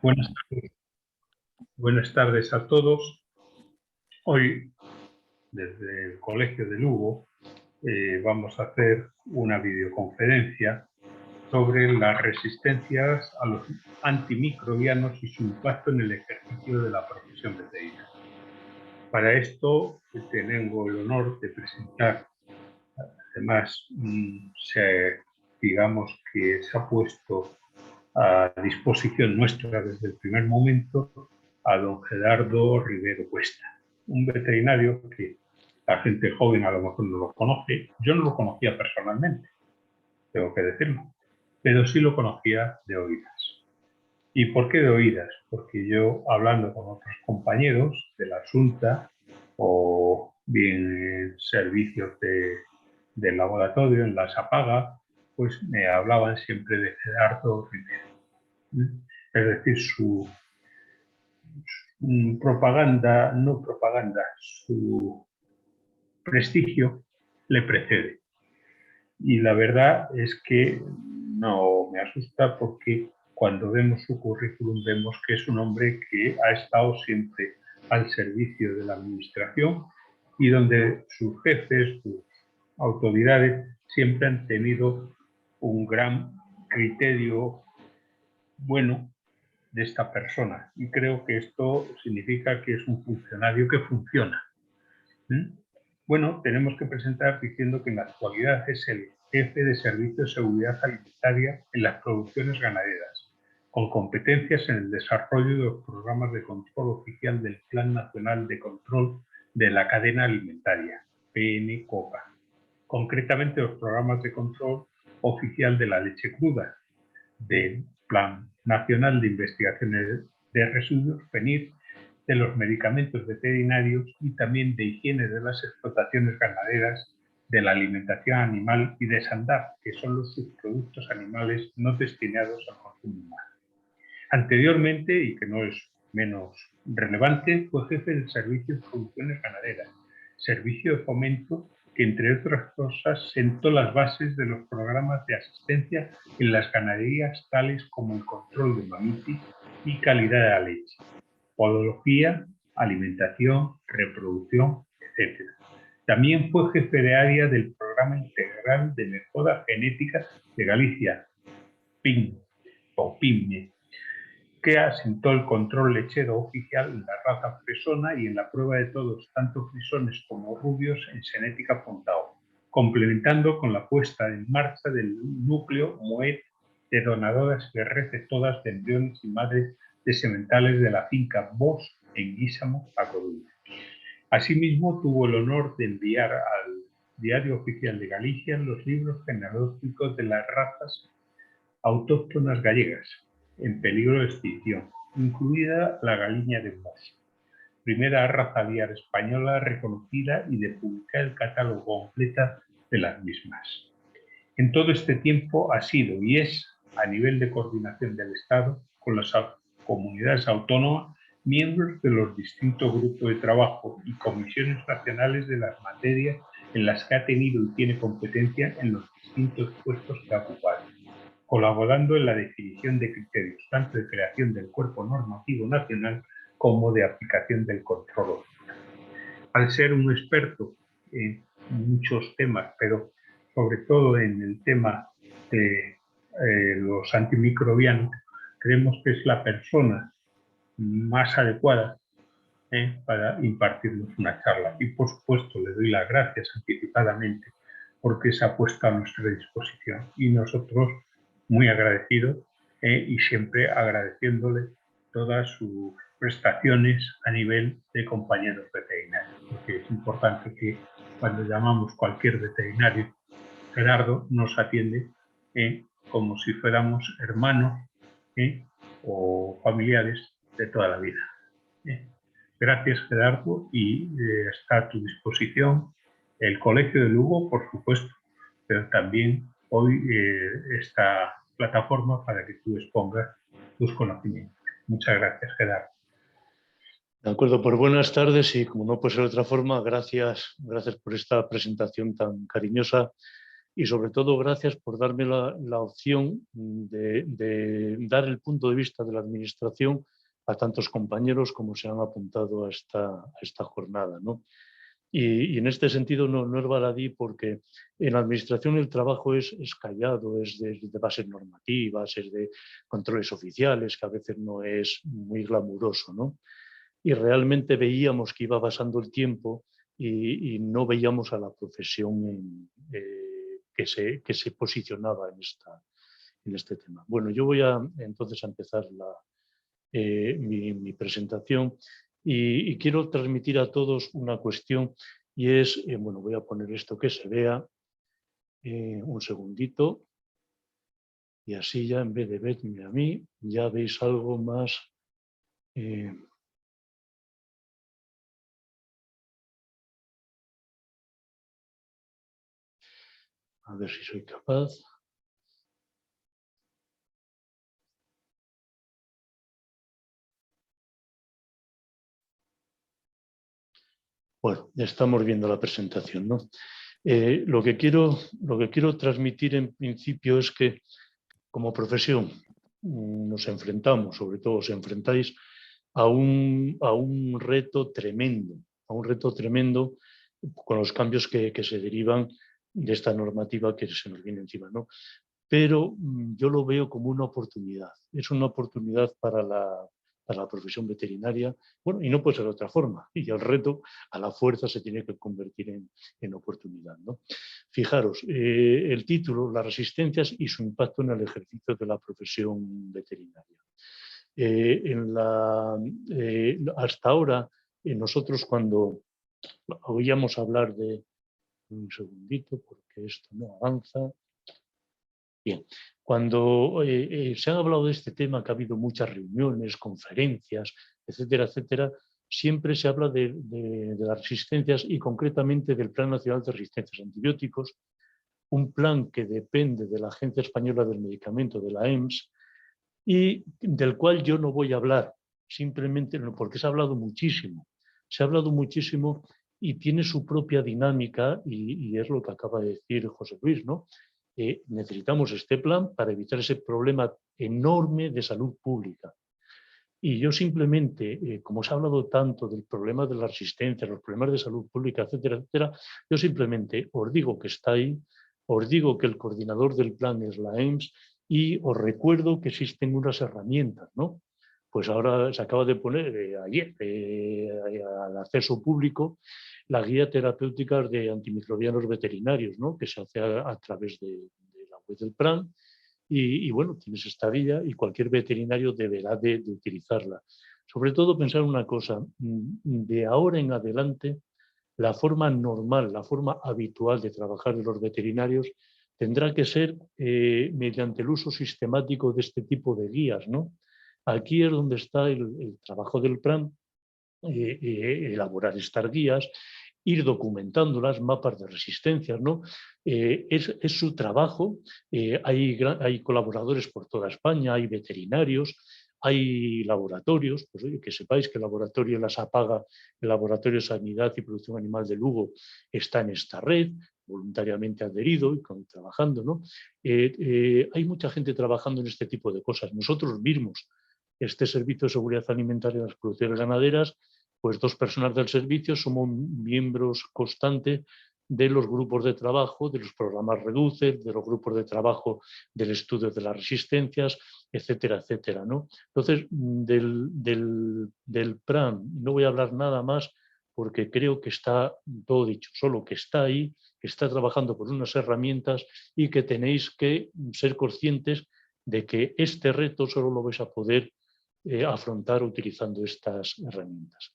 Buenas tardes. Buenas tardes a todos. Hoy, desde el Colegio de Lugo, vamos a hacer una videoconferencia sobre las resistencias a los antimicrobianos y su impacto en el ejercicio de la profesión veterinaria. Para esto tengo el honor de presentar, además, digamos que se ha puesto a disposición nuestra desde el primer momento a don Gerardo Rivero Cuesta, un veterinario que la gente joven a lo mejor no lo conoce. Yo no lo conocía personalmente, tengo que decirlo, pero sí lo conocía de oídas. ¿Y por qué de oídas? Porque yo, hablando con otros compañeros de la Junta o bien en servicios del laboratorio, en la SAPAGA, pues me hablaban siempre de Gerardo Rivero. Es decir, su propaganda, no propaganda, su prestigio le precede. Y la verdad es que no me asusta, porque cuando vemos su currículum vemos que es un hombre que ha estado siempre al servicio de la administración y donde sus jefes, sus autoridades, siempre han tenido un gran criterio bueno de esta persona, y creo que esto significa que es un funcionario que funciona. Bueno, tenemos que presentar diciendo que en la actualidad es el jefe de Servicio de Seguridad Alimentaria en las producciones ganaderas, con competencias en el desarrollo de los programas de control oficial del Plan Nacional de Control de la Cadena Alimentaria, PNCOCA, concretamente los programas de control oficial de la leche cruda, del Plan Nacional de Investigaciones de Residuos, PENIR, de los medicamentos veterinarios y también de higiene de las explotaciones ganaderas, de la alimentación animal y de SANDAP, que son los subproductos animales no destinados al consumo humano. Anteriormente, y que no es menos relevante, fue jefe del Servicio de Producciones Ganaderas, servicio de fomento que, entre otras cosas, sentó las bases de los programas de asistencia en las ganaderías, tales como el control de mamitis y calidad de la leche, podología, alimentación, reproducción, etc. También fue jefe de área del Programa Integral de Mejora Genética de Galicia, PIM, o PIME, que asentó el control lechero oficial en la raza fresona y en la prueba de todos, tanto frisones como rubios, en Genética Fontao, complementando con la puesta en marcha del núcleo MOED de donadoras y receptoras de embriones y madres de sementales de la finca Bosch en Guísamo, A Coruña. Asimismo, tuvo el honor de enviar al Diario Oficial de Galicia los libros genealógicos de las razas autóctonas gallegas en peligro de extinción, incluida la galiña de Mos, primera raza aviar española reconocida, y de publicar el catálogo completo de las mismas. En todo este tiempo ha sido y es, a nivel de coordinación del Estado con las comunidades autónomas, miembros de los distintos grupos de trabajo y comisiones nacionales de las materias en las que ha tenido y tiene competencia en los distintos puestos que ha ocupado, colaborando en la definición de criterios tanto de creación del cuerpo normativo nacional como de aplicación del control oficial. Al ser un experto en muchos temas, pero sobre todo en el tema de los antimicrobianos, creemos que es la persona más adecuada para impartirnos una charla. Y por supuesto le doy las gracias anticipadamente porque se ha puesto a nuestra disposición, y nosotros muy agradecidos y siempre agradeciéndole todas sus prestaciones a nivel de compañeros veterinarios, porque es importante que cuando llamamos cualquier veterinario, Gerardo nos atiende como si fuéramos hermanos o familiares de toda la vida. Gracias, Gerardo, y está a tu disposición el Colegio de Lugo, por supuesto, pero también hoy esta plataforma para que tú expongas tus conocimientos. Muchas gracias, Gerardo. De acuerdo, pues buenas tardes, y como no puede ser de otra forma, gracias por esta presentación tan cariñosa y sobre todo gracias por darme la opción de dar el punto de vista de la Administración a tantos compañeros como se han apuntado a esta jornada, ¿no? Y en este sentido no es baladí, porque en la Administración el trabajo es callado, es de bases normativas, es de controles oficiales, que a veces no es muy glamuroso, ¿no? Y realmente veíamos que iba pasando el tiempo y no veíamos a la profesión que se posicionaba en este tema. Bueno, yo voy entonces a empezar mi presentación y quiero transmitir a todos una cuestión, y es, bueno, voy a poner esto que se vea, un segundito, y así ya en vez de verme a mí, ya veis algo más. A ver si soy capaz. Bueno, ya estamos viendo la presentación, ¿no? Lo que quiero transmitir en principio es que como profesión nos enfrentamos, sobre todo os enfrentáis a un reto tremendo, con los cambios que se derivan de esta normativa que se nos viene encima, ¿no? Pero yo lo veo como una oportunidad. Es una oportunidad para la profesión veterinaria. Bueno, y no puede ser de otra forma. Y el reto a la fuerza se tiene que convertir en oportunidad, ¿no? Fijaros, el título, las resistencias y su impacto en el ejercicio de la profesión veterinaria. Hasta ahora, nosotros cuando oíamos hablar de... Un segundito, porque esto no avanza. Bien, cuando se ha hablado de este tema, que ha habido muchas reuniones, conferencias, etcétera, etcétera, siempre se habla de las resistencias y concretamente del Plan Nacional de Resistencias a Antibióticos, un plan que depende de la Agencia Española del Medicamento, de la EMS, y del cual yo no voy a hablar, simplemente porque se ha hablado muchísimo y tiene su propia dinámica y es lo que acaba de decir José Luis, ¿no? Necesitamos este plan para evitar ese problema enorme de salud pública. Y yo simplemente, como se ha hablado tanto del problema de la resistencia, los problemas de salud pública, etcétera, etcétera, yo simplemente os digo que está ahí, os digo que el coordinador del plan es la EMS y os recuerdo que existen unas herramientas, ¿no? Pues ahora se acaba de poner ayer al acceso público la guía terapéutica de antimicrobianos veterinarios, ¿no? Que se hace a través de la web del plan. Y bueno, tienes esta guía y cualquier veterinario deberá de utilizarla. Sobre todo pensar una cosa, de ahora en adelante, la forma normal, la forma habitual de trabajar de los veterinarios tendrá que ser mediante el uso sistemático de este tipo de guías, ¿no? Aquí es donde está el trabajo del plan, elaborar estas guías, ir documentándolas, mapas de resistencias, ¿no? Es su trabajo. Hay colaboradores por toda España, hay veterinarios, hay laboratorios, pues oye, que sepáis que el laboratorio Las Apaga, el Laboratorio de Sanidad y Producción Animal de Lugo, está en esta red, voluntariamente adherido y trabajando, ¿no? Hay mucha gente trabajando en este tipo de cosas. Nosotros mismos, este Servicio de Seguridad Alimentaria de las Producciones Ganaderas, pues 2 personas del servicio somos miembros constantes de los grupos de trabajo, de los programas REDUCE, de los grupos de trabajo del estudio de las resistencias, etcétera, etcétera, ¿no? Entonces, del plan no voy a hablar nada más porque creo que está todo dicho, solo que está ahí, que está trabajando por unas herramientas y que tenéis que ser conscientes de que este reto solo lo vais a poder afrontar utilizando estas herramientas.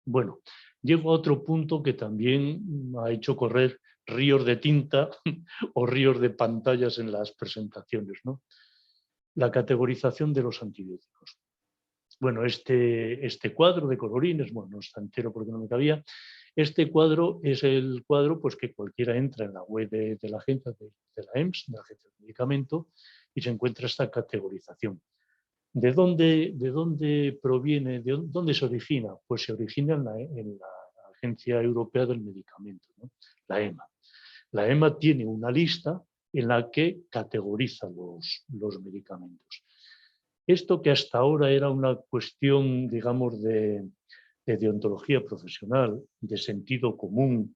Bueno, llego a otro punto que también ha hecho correr ríos de tinta o ríos de pantallas en las presentaciones, ¿no? La categorización de los antibióticos. Bueno, este cuadro de colorines, bueno, no está entero porque no me cabía, este cuadro es el cuadro pues, que cualquiera entra en la web de la agencia de la EMS, de la Agencia del Medicamento, y se encuentra esta categorización. ¿De dónde proviene, de dónde se origina? Pues se origina en la Agencia Europea del Medicamento, ¿no? La EMA. La EMA tiene una lista en la que categoriza los medicamentos. Esto que hasta ahora era una cuestión, digamos, de deontología profesional, de sentido común,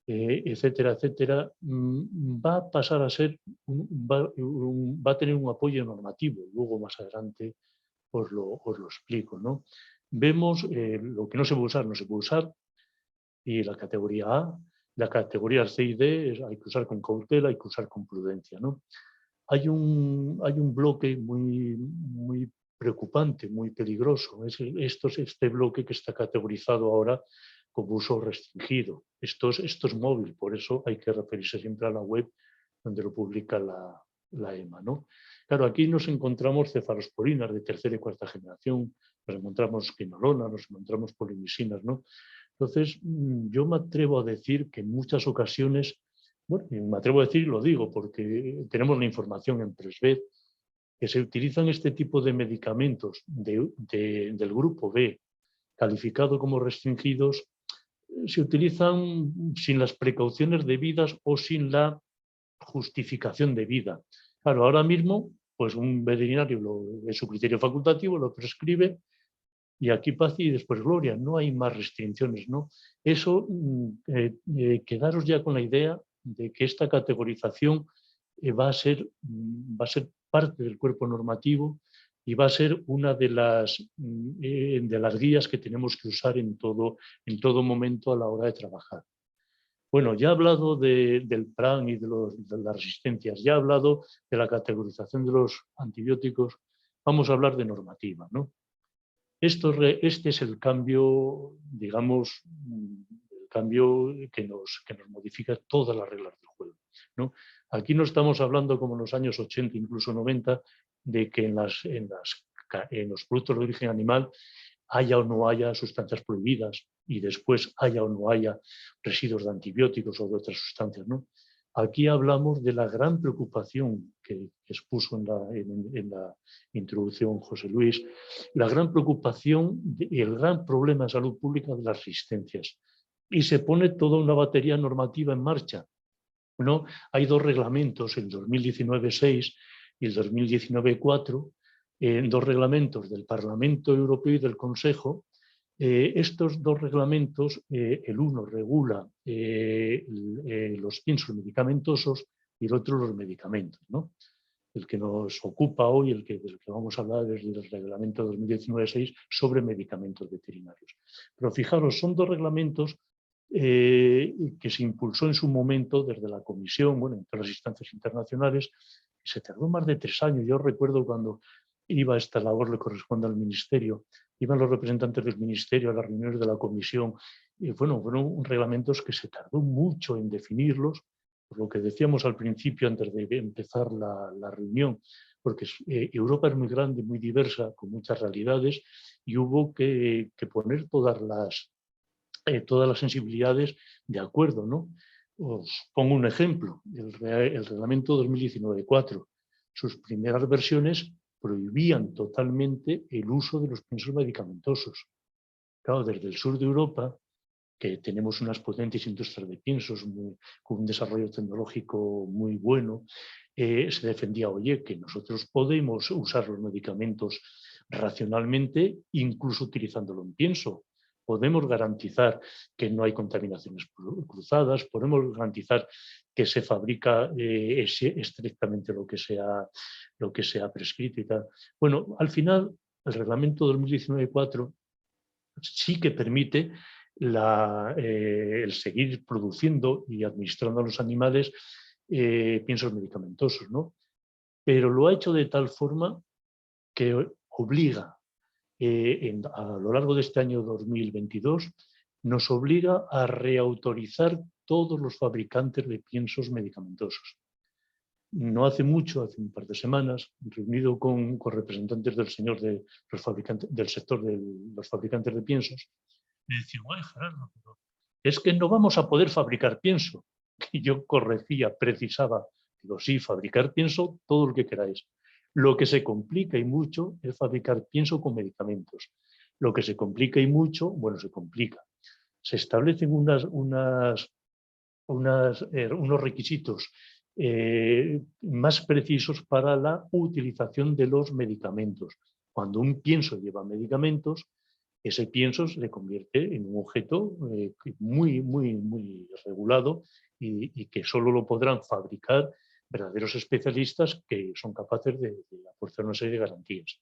etcétera, etcétera, va a pasar a ser, va a tener un apoyo normativo. Luego, más adelante, os lo explico, ¿no? Vemos lo que no se puede usar, no se puede usar, y la categoría A, la categoría C y D hay que usar con cautela, hay que usar con prudencia, ¿no? Hay un bloque muy preocupante, muy peligroso. Es este bloque que está categorizado ahora como uso restringido. Esto es móvil, por eso hay que referirse siempre a la web donde lo publica la EMA, ¿no? Claro, aquí nos encontramos cefalosporinas de tercera y cuarta generación, nos encontramos quinolona, nos encontramos polimisinas, ¿no? Entonces, yo me atrevo a decir que en muchas ocasiones, bueno, me atrevo a decir y lo digo porque tenemos la información en Presvet, que se utilizan este tipo de medicamentos del grupo B, calificado como restringidos, se utilizan sin las precauciones debidas o sin la justificación debida. Claro, ahora mismo, pues un veterinario es su criterio facultativo, lo prescribe, y aquí paz y después gloria, no hay más restricciones, ¿no? Eso, quedaros ya con la idea de que esta categorización va a ser parte del cuerpo normativo y va a ser una de las guías que tenemos que usar en todo momento a la hora de trabajar. Bueno, ya he hablado del PRAN y de las resistencias, ya he hablado de la categorización de los antibióticos, vamos a hablar de normativa, ¿no? Este es el cambio, digamos, el cambio que nos modifica todas las reglas del juego, ¿no? Aquí no estamos hablando como en los años 80, incluso 90, de que en los productos de origen animal haya o no haya sustancias prohibidas y después haya o no haya residuos de antibióticos o de otras sustancias, ¿no? Aquí hablamos de la gran preocupación que expuso en la introducción José Luis, la gran preocupación y el gran problema de salud pública de las resistencias. Y se pone toda una batería normativa en marcha, ¿no? Hay dos reglamentos, el 2019-6 y el 2019-4, dos reglamentos del Parlamento Europeo y del Consejo. Estos dos reglamentos, el uno regula los piensos medicamentosos y el otro los medicamentos, ¿no? El que nos ocupa hoy, del que vamos a hablar, es el reglamento 2019-6 sobre medicamentos veterinarios. Pero fijaros, son dos reglamentos que se impulsó en su momento desde la Comisión, bueno, entre las instancias internacionales, y se tardó más de 3 años. Yo recuerdo cuando iba esta labor, le corresponde al Ministerio, iban los representantes del Ministerio a las reuniones de la Comisión, y bueno, fueron reglamentos que se tardó mucho en definirlos, por lo que decíamos al principio, antes de empezar la reunión, porque Europa es muy grande, muy diversa, con muchas realidades, y hubo que poner todas las sensibilidades de acuerdo, ¿no? Os pongo un ejemplo, el reglamento 2019-4, sus primeras versiones prohibían totalmente el uso de los piensos medicamentosos. Claro, desde el sur de Europa, que tenemos unas potentes industrias de piensos con un desarrollo tecnológico muy bueno, se defendía, oye, que nosotros podemos usar los medicamentos racionalmente, incluso utilizándolo en pienso. Podemos garantizar que no hay contaminaciones cruzadas, podemos garantizar que se fabrica estrictamente lo que se ha prescrito y tal. Bueno, al final, el reglamento 2019-4 sí que permite el seguir produciendo y administrando a los animales piensos medicamentosos, ¿no? Pero lo ha hecho de tal forma que obliga, a lo largo de este año 2022, nos obliga a reautorizar todos los fabricantes de piensos medicamentosos. No hace mucho, hace un par de semanas, reunido con representantes del sector de los fabricantes de piensos, me decían, oye, Gerardo, es que no vamos a poder fabricar pienso. Y yo corregía, precisaba, digo, sí, fabricar pienso todo lo que queráis. Lo que se complica y mucho es fabricar pienso con medicamentos. Lo que se complica y mucho, bueno, se complica. Se establecen unas unos requisitos más precisos para la utilización de los medicamentos. Cuando un pienso lleva medicamentos, ese pienso se le convierte en un objeto muy regulado y que solo lo podrán fabricar verdaderos especialistas que son capaces de aportar una serie de garantías.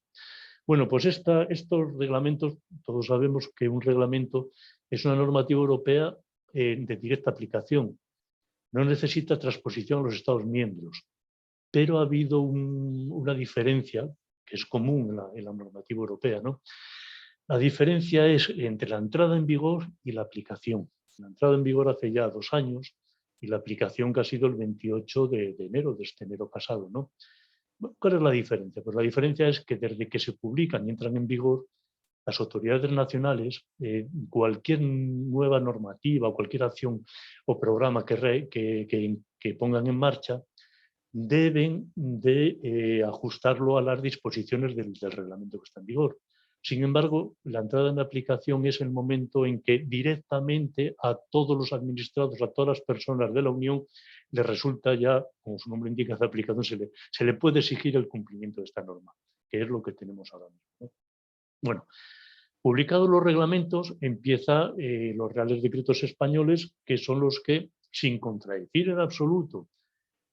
Bueno, pues estos reglamentos, todos sabemos que un reglamento es una normativa europea de directa aplicación. No necesita transposición a los Estados miembros, pero ha habido una diferencia que es común en la normativa europea, ¿no? La diferencia es entre la entrada en vigor y la aplicación. La entrada en vigor hace ya 2 años y la aplicación que ha sido el 28 de enero, de este enero pasado, ¿no? ¿Cuál es la diferencia? Pues la diferencia es que desde que se publican y entran en vigor, las autoridades nacionales, cualquier nueva normativa o cualquier acción o programa que pongan en marcha, deben de ajustarlo a las disposiciones del reglamento que está en vigor. Sin embargo, la entrada en aplicación es el momento en que directamente a todos los administrados, a todas las personas de la Unión, les resulta ya, como su nombre indica, de aplicación, se le puede exigir el cumplimiento de esta norma, que es lo que tenemos ahora mismo, ¿no? Bueno, publicados los reglamentos, empieza los reales decretos españoles, que son los que, sin contradecir en absoluto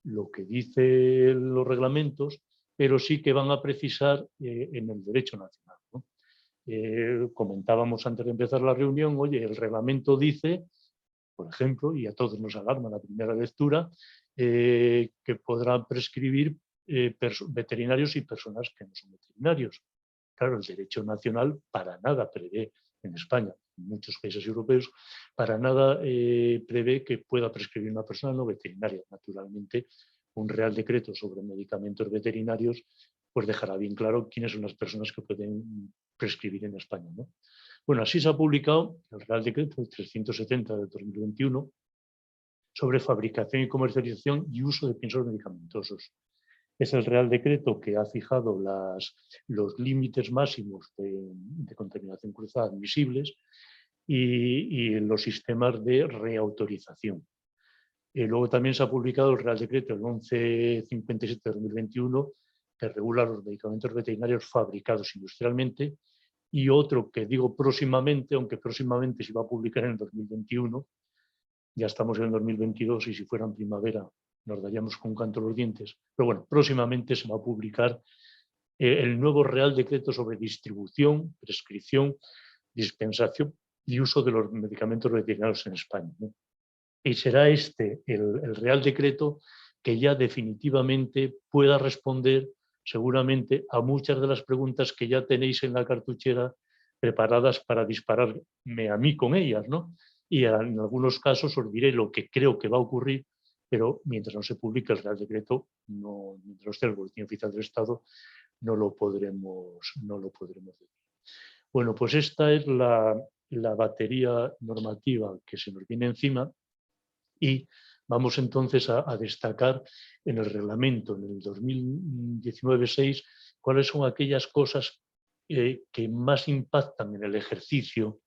lo que dicen los reglamentos, pero sí que van a precisar en el derecho nacional, ¿no? Comentábamos antes de empezar la reunión, oye, el reglamento dice, por ejemplo, y a todos nos alarma la primera lectura, que podrán prescribir veterinarios y personas que no son veterinarios. Claro, el derecho nacional para nada prevé en España, en muchos países europeos, para nada prevé que pueda prescribir una persona no veterinaria. Naturalmente, un real decreto sobre medicamentos veterinarios pues dejará bien claro quiénes son las personas que pueden prescribir en España, ¿no? Bueno, así se ha publicado el Real Decreto 370 de 2021 sobre fabricación y comercialización y uso de piensos medicamentosos. Es el Real Decreto que ha fijado los límites máximos de contaminación cruzada admisibles y los sistemas de reautorización. Luego también se ha publicado el Real Decreto, el 1157 de 2021, que regula los medicamentos veterinarios fabricados industrialmente, y otro que digo próximamente, aunque próximamente se va a publicar en el 2021, ya estamos en el 2022 y si fuera en primavera nos daríamos con un canto a los dientes, pero bueno, próximamente se va a publicar el nuevo Real Decreto sobre distribución, prescripción, dispensación y uso de los medicamentos veterinarios en España, ¿no? Y será este el Real Decreto que ya definitivamente pueda responder seguramente a muchas de las preguntas que ya tenéis en la cartuchera preparadas para dispararme a mí con ellas, ¿no? Y en algunos casos os diré lo que creo que va a ocurrir, pero mientras no se publique el Real Decreto, mientras no esté el Boletín Oficial del Estado, no lo podremos decir. Bueno, pues esta es la batería normativa que se nos viene encima. Y vamos entonces a destacar en el reglamento, en el 2019-6, cuáles son aquellas cosas que más impactan en el ejercicio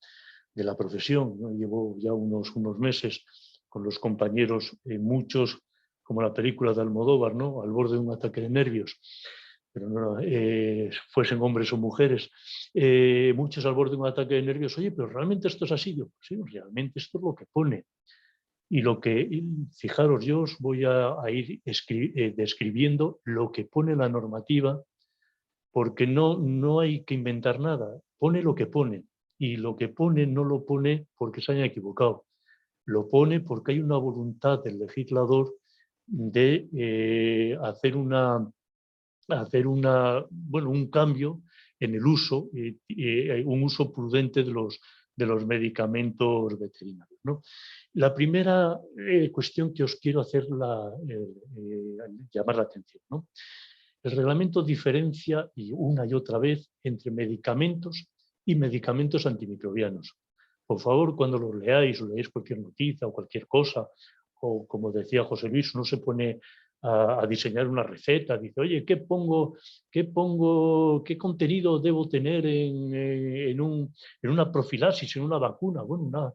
de la profesión, ¿no? Llevo ya unos meses con los compañeros, muchos, como la película de Almodóvar, ¿no? Al borde de un ataque de nervios, pero no fuesen hombres o mujeres, muchos al borde de un ataque de nervios. Oye, pero realmente esto es así. Yo, pues sí, realmente esto es lo que pone. Y fijaros, yo os voy a ir describiendo lo que pone la normativa, porque no hay que inventar nada, pone lo que pone, y lo que pone no lo pone porque se haya equivocado, lo pone porque hay una voluntad del legislador de hacer un cambio en el uso, un uso prudente de los medicamentos veterinarios, ¿no? La primera cuestión que os quiero llamar la atención, ¿no? El reglamento diferencia una y otra vez entre medicamentos y medicamentos antimicrobianos. Por favor, cuando los leáis o leáis cualquier noticia o cualquier cosa, o como decía José Luis, uno se pone a diseñar una receta, dice, oye, ¿qué contenido debo tener en una profilaxis, en una vacuna? Bueno,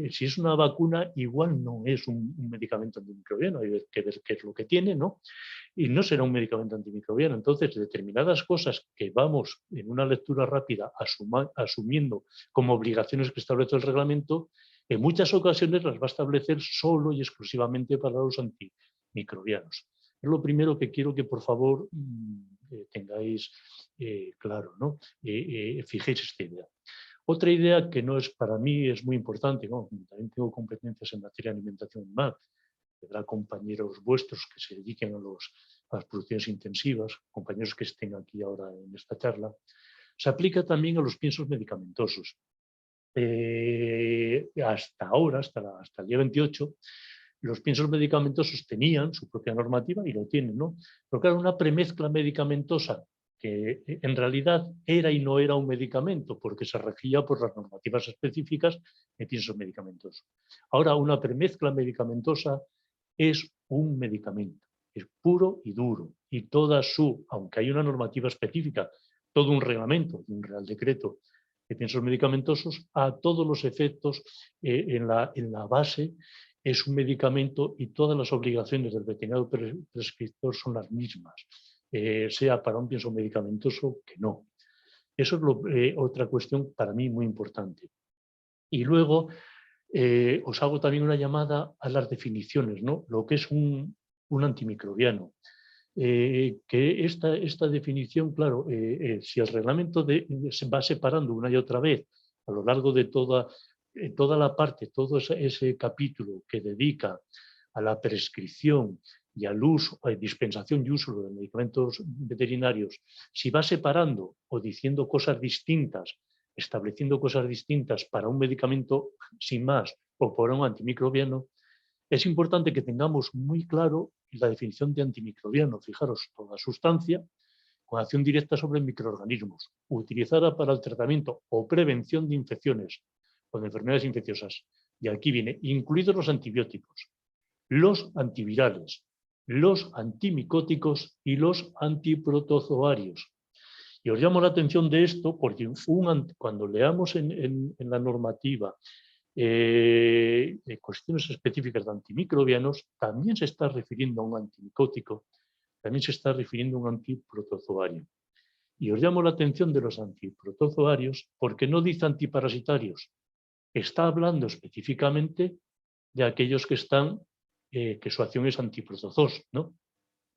Si es una vacuna, igual no es un medicamento antimicrobiano, hay que ver qué es lo que tiene, ¿no? Y no será un medicamento antimicrobiano. Entonces, determinadas cosas que vamos en una lectura rápida asumiendo como obligaciones que establece el reglamento, en muchas ocasiones las va a establecer solo y exclusivamente para los antimicrobianos. Es lo primero que quiero que por favor tengáis claro, ¿no? Fijéis esta idea. Otra idea que no es para mí es muy importante, ¿no? También tengo competencias en materia de alimentación animal. Habrá compañeros vuestros que se dediquen a las producciones intensivas, compañeros que estén aquí ahora en esta charla. Se aplica también a los piensos medicamentosos. Hasta ahora, hasta el día 28, los piensos medicamentosos tenían su propia normativa y lo tienen, ¿no? Pero claro, una premezcla medicamentosa que en realidad era y no era un medicamento porque se regía por las normativas específicas de piensos medicamentosos. Ahora, una premezcla medicamentosa es un medicamento, es puro y duro, y toda aunque hay una normativa específica, todo un reglamento, un real decreto de piensos medicamentosos, a todos los efectos en la base es un medicamento y todas las obligaciones del veterinario prescriptor son las mismas, sea para un pienso medicamentoso que no. Eso es otra cuestión para mí muy importante. Y luego os hago también una llamada a las definiciones, ¿no? Lo que es un antimicrobiano. Que esta definición, claro, si el reglamento se va separando una y otra vez a lo largo de toda la parte, todo ese capítulo que dedica a la prescripción y al uso, dispensación y uso de medicamentos veterinarios, si va separando o diciendo cosas distintas, estableciendo cosas distintas para un medicamento sin más o para un antimicrobiano, es importante que tengamos muy claro la definición de antimicrobiano. Fijaros, toda sustancia con acción directa sobre microorganismos, utilizada para el tratamiento o prevención de infecciones o de enfermedades infecciosas. Y aquí viene, incluidos los antibióticos, los antivirales, los antimicóticos y los antiprotozoarios. Y os llamo la atención de esto porque cuando leamos en la normativa de cuestiones específicas de antimicrobianos, también se está refiriendo a un antimicótico, también se está refiriendo a un antiprotozoario. Y os llamo la atención de los antiprotozoarios porque no dice antiparasitarios, está hablando específicamente de aquellos que que su acción es antiprotozoos, ¿no?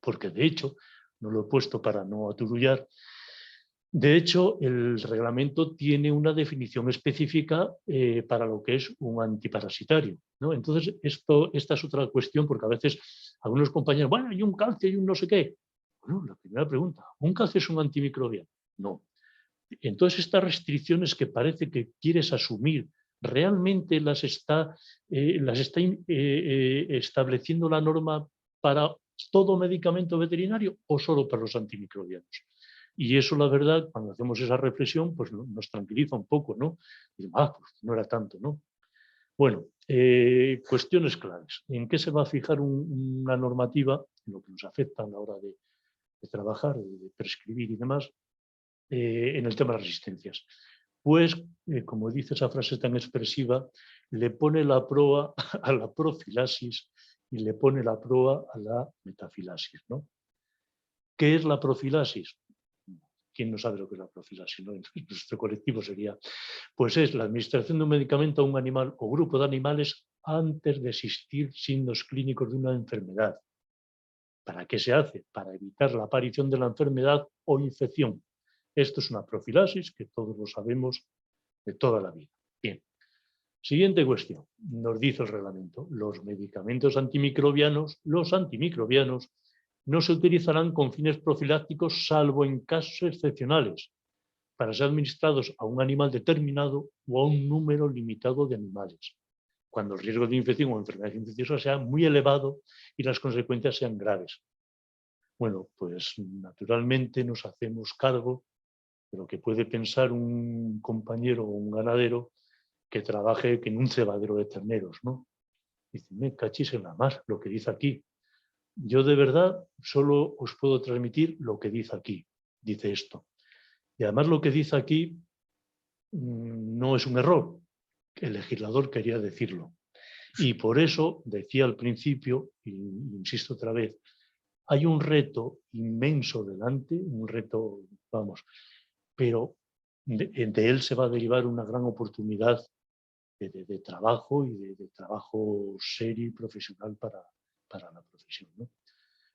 Porque de hecho, no lo he puesto para no aturullar, de hecho, el reglamento tiene una definición específica para lo que es un antiparasitario, ¿no? Entonces, esta es otra cuestión, porque a veces algunos compañeros, bueno, hay un calcio y un no sé qué. Bueno, la primera pregunta, ¿un calcio es un antimicrobiano? No. Entonces, estas restricciones que parece que quieres asumir, ¿realmente las está estableciendo la norma para todo medicamento veterinario o solo para los antimicrobianos? Y eso, la verdad, cuando hacemos esa reflexión, pues nos tranquiliza un poco, ¿no? Y pues no era tanto, ¿no? Bueno, cuestiones claves. ¿En qué se va a fijar una normativa, en lo que nos afecta a la hora de trabajar, de prescribir y demás, en el tema de las resistencias? Pues, como dice esa frase tan expresiva, le pone la proa a la profilaxis y le pone la proa a la metafilaxis, ¿no? ¿Qué es la profilaxis? ¿Quién no sabe lo que es la profilaxis, ¿no? Nuestro colectivo sería, pues es la administración de un medicamento a un animal o grupo de animales antes de existir signos clínicos de una enfermedad. ¿Para qué se hace? Para evitar la aparición de la enfermedad o infección. Esto es una profilaxis que todos lo sabemos de toda la vida. Bien. Siguiente cuestión. Nos dice el reglamento. Los medicamentos antimicrobianos, no se utilizarán con fines profilácticos salvo en casos excepcionales para ser administrados a un animal determinado o a un número limitado de animales, cuando el riesgo de infección o enfermedad infecciosa sea muy elevado y las consecuencias sean graves. Bueno, pues naturalmente nos hacemos cargo de lo que puede pensar un compañero o un ganadero que trabaje en un cebadero de terneros, ¿no? Dice, me cachis en la mar, lo que dice aquí. Yo de verdad solo os puedo transmitir lo que dice aquí, dice esto. Y además lo que dice aquí no es un error, el legislador quería decirlo. Y por eso decía al principio, e insisto otra vez, hay un reto inmenso delante, un reto, vamos, pero de él se va a derivar una gran oportunidad de trabajo y de trabajo serio y profesional para la profesión, ¿no?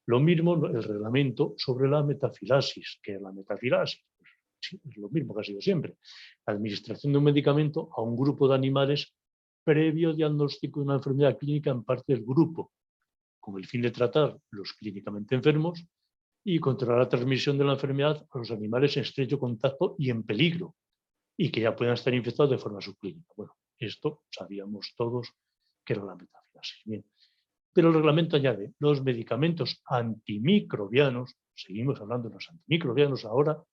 Lo mismo el reglamento sobre la metafilasis, que es la metafilasis. Pues, sí, es lo mismo que ha sido siempre. La administración de un medicamento a un grupo de animales previo diagnóstico de una enfermedad clínica en parte del grupo, con el fin de tratar los clínicamente enfermos y controlar la transmisión de la enfermedad a los animales en estrecho contacto y en peligro, y que ya puedan estar infectados de forma subclínica. Bueno, esto sabíamos todos que era la metafilasis. Bien. Pero el reglamento añade, los medicamentos antimicrobianos, seguimos hablando de los antimicrobianos ahora,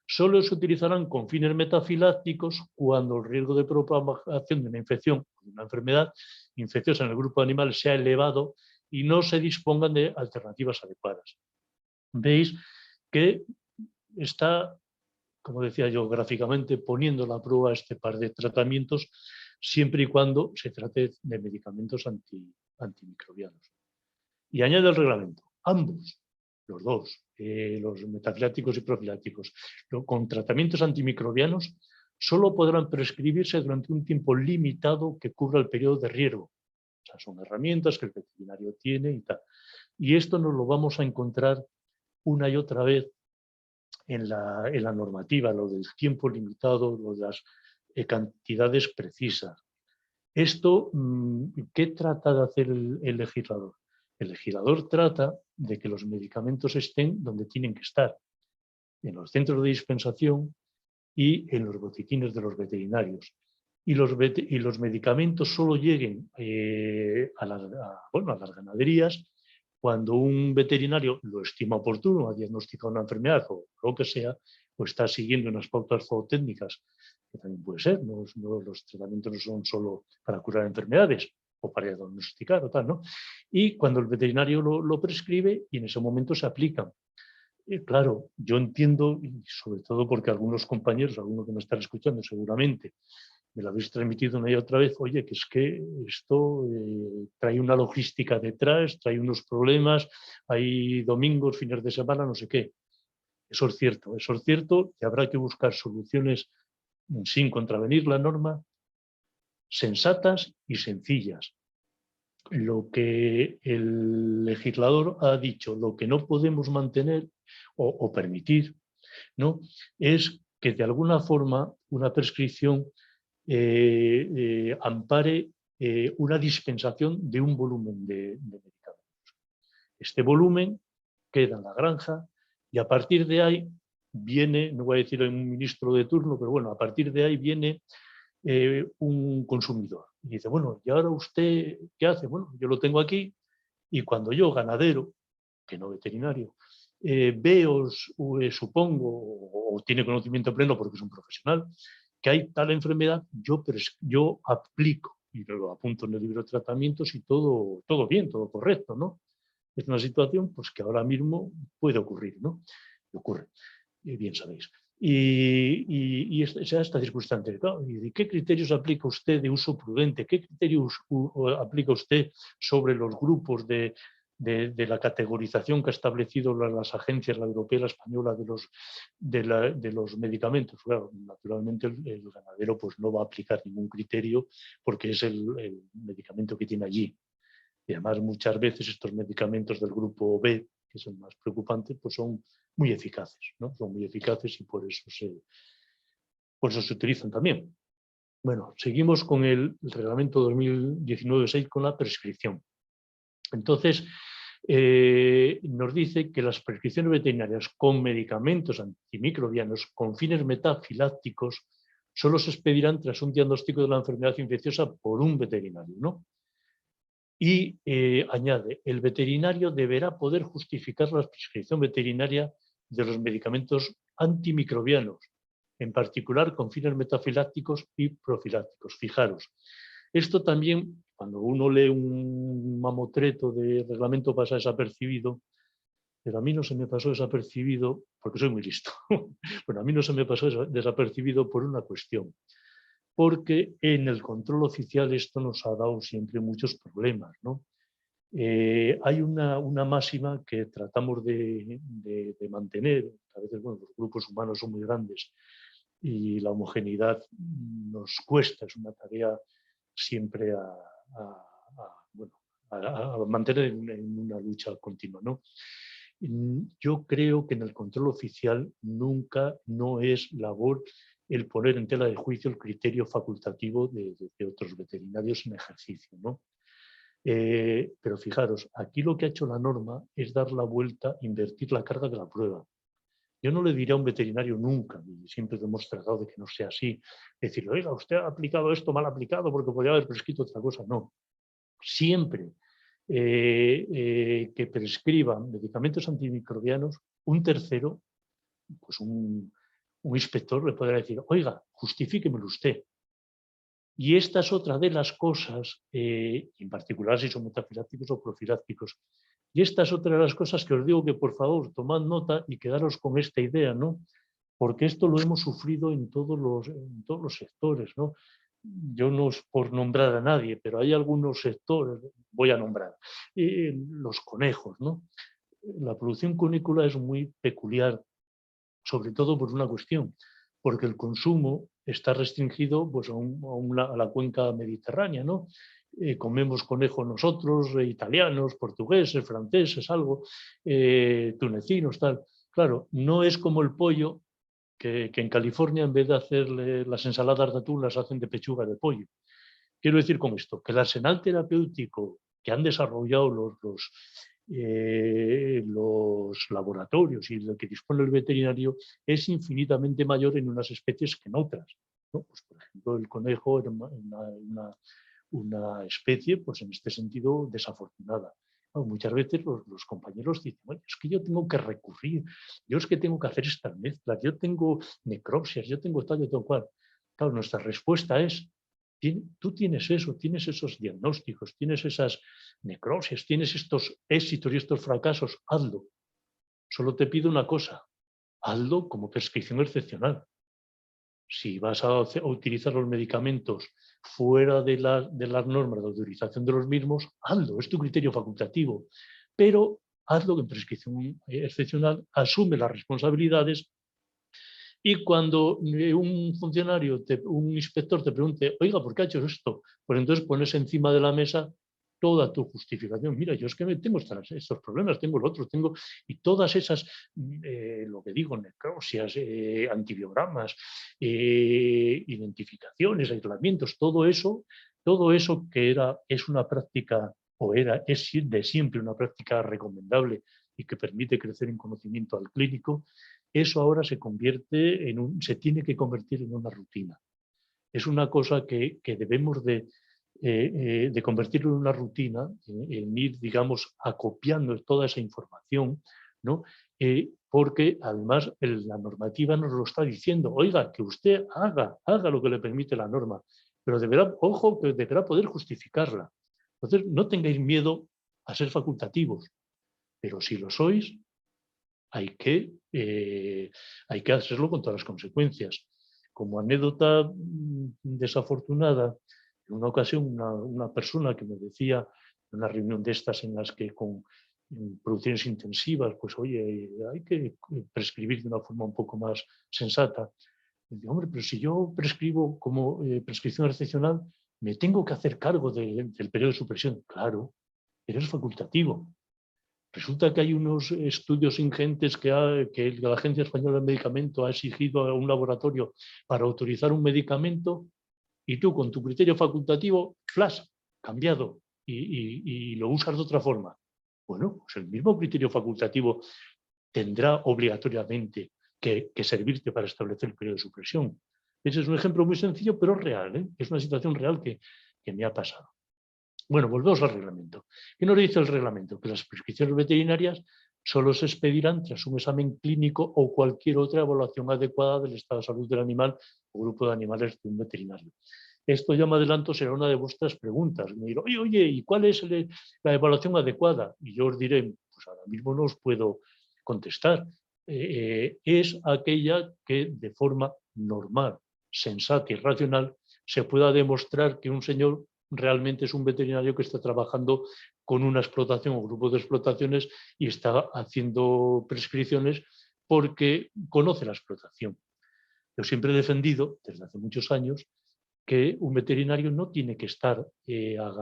solo se utilizarán con fines metafilácticos cuando el riesgo de propagación de una infección o de una enfermedad infecciosa en el grupo de animales sea elevado y no se dispongan de alternativas adecuadas. Veis que está, como decía yo, gráficamente poniendo a la prueba este par de tratamientos siempre y cuando se trate de medicamentos antimicrobianos. Y añade el reglamento, ambos, los dos, los metafilácticos y profilácticos, con tratamientos antimicrobianos, solo podrán prescribirse durante un tiempo limitado que cubra el periodo de riesgo. O sea, son herramientas que el veterinario tiene y tal. Y esto nos lo vamos a encontrar una y otra vez en la normativa, lo del tiempo limitado, lo de las cantidades precisas. Esto, ¿qué trata de hacer el legislador? El legislador trata de que los medicamentos estén donde tienen que estar, en los centros de dispensación y en los botiquines de los veterinarios. Y los medicamentos solo lleguen a las ganaderías cuando un veterinario lo estima oportuno, ha diagnosticado una enfermedad o lo que sea, o está siguiendo unas pautas zootécnicas, que también puede ser, los tratamientos no son solo para curar enfermedades o para diagnosticar o tal, ¿no? Y cuando el veterinario lo prescribe y en ese momento se aplican. Claro, yo entiendo, y sobre todo porque algunos compañeros, algunos que me están escuchando seguramente, me lo habéis transmitido una y otra vez, oye, que es que esto trae una logística detrás, trae unos problemas, hay domingos, fines de semana, no sé qué. Eso es cierto que habrá que buscar soluciones sin contravenir la norma, sensatas y sencillas. Lo que el legislador ha dicho, lo que no podemos mantener o permitir, ¿no?, es que de alguna forma una prescripción ampare una dispensación de un volumen de medicamentos. Este volumen queda en la granja y a partir de ahí viene, no voy a decir un ministro de turno, pero bueno, a partir de ahí viene un consumidor. Y dice, bueno, ¿y ahora usted qué hace? Bueno, yo lo tengo aquí y cuando yo, ganadero, que no veterinario, veo, supongo, o tiene conocimiento pleno porque es un profesional, que hay tal enfermedad, yo aplico y lo apunto en el libro de tratamientos y todo bien, todo correcto, ¿no? Es una situación pues, que ahora mismo puede ocurrir, ¿no? Y ocurre, bien sabéis. Y esta circunstancia, claro, ¿y qué criterios aplica usted de uso prudente? ¿Qué criterios aplica usted sobre los grupos de la categorización que ha establecido las agencias, la europea y la española, de los medicamentos? Claro, naturalmente el ganadero pues, no va a aplicar ningún criterio porque es el medicamento que tiene allí. Y además muchas veces estos medicamentos del grupo B, que son más preocupantes, pues son muy eficaces, ¿no? Son muy eficaces y por eso se utilizan también. Bueno, seguimos con el reglamento 2019-6 con la prescripción. Entonces, nos dice que las prescripciones veterinarias con medicamentos antimicrobianos con fines metafilácticos solo se expedirán tras un diagnóstico de la enfermedad infecciosa por un veterinario, ¿no? Y añade, el veterinario deberá poder justificar la prescripción veterinaria de los medicamentos antimicrobianos, en particular con fines metafilácticos y profilácticos. Fijaros, esto también, cuando uno lee un mamotreto de reglamento, pasa desapercibido, pero a mí no se me pasó desapercibido, porque soy muy listo. Bueno, a mí no se me pasó desapercibido por una cuestión. porque en el control oficial esto nos ha dado siempre muchos problemas, ¿no? Hay una máxima que tratamos de mantener. A veces, bueno, los grupos humanos son muy grandes y la homogeneidad nos cuesta, es una tarea siempre bueno, a mantener en una lucha continua, ¿no? Yo creo que en el control oficial nunca no es labor el poner en tela de juicio el criterio facultativo de otros veterinarios en ejercicio, ¿no? Pero fijaros, aquí lo que ha hecho la norma es dar la vuelta, invertir la carga de la prueba. Yo no le diré a un veterinario nunca, y siempre hemos tratado de que no sea así, decirle, oiga, usted ha aplicado esto mal aplicado porque podría haber prescrito otra cosa. No, siempre que prescriban medicamentos antimicrobianos, un tercero, pues un inspector le podrá decir, oiga, justifíquemelo usted. Y esta es otra de las cosas, en particular si son metafilácticos o profilácticos, y esta es otra de las cosas que os digo que por favor tomad nota y quedaros con esta idea, ¿no? Porque esto lo hemos sufrido en todos los sectores, ¿no? Yo no es por nombrar a nadie, pero hay algunos sectores, voy a nombrar, los conejos, ¿no? La producción cunícola es muy peculiar, sobre todo por una cuestión, porque el consumo está restringido pues, a la cuenca mediterránea, ¿no? Comemos conejo nosotros, italianos, portugueses, franceses, algo, tunecinos, tal. Claro, no es como el pollo, que en California en vez de hacerle las ensaladas de atún las hacen de pechuga de pollo. Quiero decir con esto, que el arsenal terapéutico que han desarrollado los laboratorios y del que dispone el veterinario es infinitamente mayor en unas especies que en otras, ¿no? Pues, por ejemplo, el conejo era una especie, pues en este sentido, desafortunada. Bueno, muchas veces los compañeros dicen, bueno, es que yo tengo que recurrir, yo es que tengo que hacer estas mezclas, yo tengo necropsias, yo tengo tal y tal cual. Claro, nuestra respuesta es, tú tienes eso, tienes esos diagnósticos, tienes esas necropsias, tienes estos éxitos y estos fracasos, hazlo. Solo te pido una cosa, hazlo como prescripción excepcional. Si vas a utilizar los medicamentos fuera de las normas de autorización de los mismos, hazlo, es tu criterio facultativo. Pero hazlo en prescripción excepcional, asume las responsabilidades y cuando un funcionario, un inspector te pregunte, oiga, ¿por qué ha hecho esto? Pues entonces pones encima de la mesa toda tu justificación. Mira, yo es que tengo estos problemas, tengo el otro, tengo... Y todas esas, lo que digo, necropsias, antibiogramas, identificaciones, aislamientos, todo eso que es una práctica, es de siempre una práctica recomendable y que permite crecer en conocimiento al clínico, eso ahora se tiene que convertir en una rutina. Es una cosa que debemos de convertirlo en una rutina, en ir, digamos, acopiando toda esa información, ¿no? Porque además la normativa nos lo está diciendo, oiga, que usted haga lo que le permite la norma, pero deberá, ojo, que deberá poder justificarla. Entonces, no tengáis miedo a ser facultativos, pero si lo sois, hay que hacerlo con todas las consecuencias. Como anécdota desafortunada, en una ocasión una persona que me decía en una reunión de estas en las que con producciones intensivas, pues oye, hay que prescribir de una forma un poco más sensata. Y digo, hombre, pero si yo prescribo como prescripción excepcional, me tengo que hacer cargo del periodo de supresión. Claro, pero es facultativo. Resulta que hay unos estudios ingentes que la Agencia Española del Medicamento ha exigido a un laboratorio para autorizar un medicamento y tú con tu criterio facultativo, flash, cambiado y lo usas de otra forma. Bueno, pues el mismo criterio facultativo tendrá obligatoriamente que servirte para establecer el periodo de supresión. Ese es un ejemplo muy sencillo, pero real, ¿eh? Es una situación real que me ha pasado. Bueno, volvemos al reglamento. ¿Qué nos dice el reglamento? Que las prescripciones veterinarias solo se expedirán tras un examen clínico o cualquier otra evaluación adecuada del estado de salud del animal o grupo de animales de un veterinario. Esto ya me adelanto será una de vuestras preguntas. Me dirán, oye, ¿y cuál es la evaluación adecuada? Y yo os diré, pues ahora mismo no os puedo contestar. Es aquella que de forma normal, sensata y racional se pueda demostrar que un señor realmente es un veterinario que está trabajando con una explotación o grupo de explotaciones y está haciendo prescripciones porque conoce la explotación. Yo siempre he defendido, desde hace muchos años, que un veterinario no tiene que estar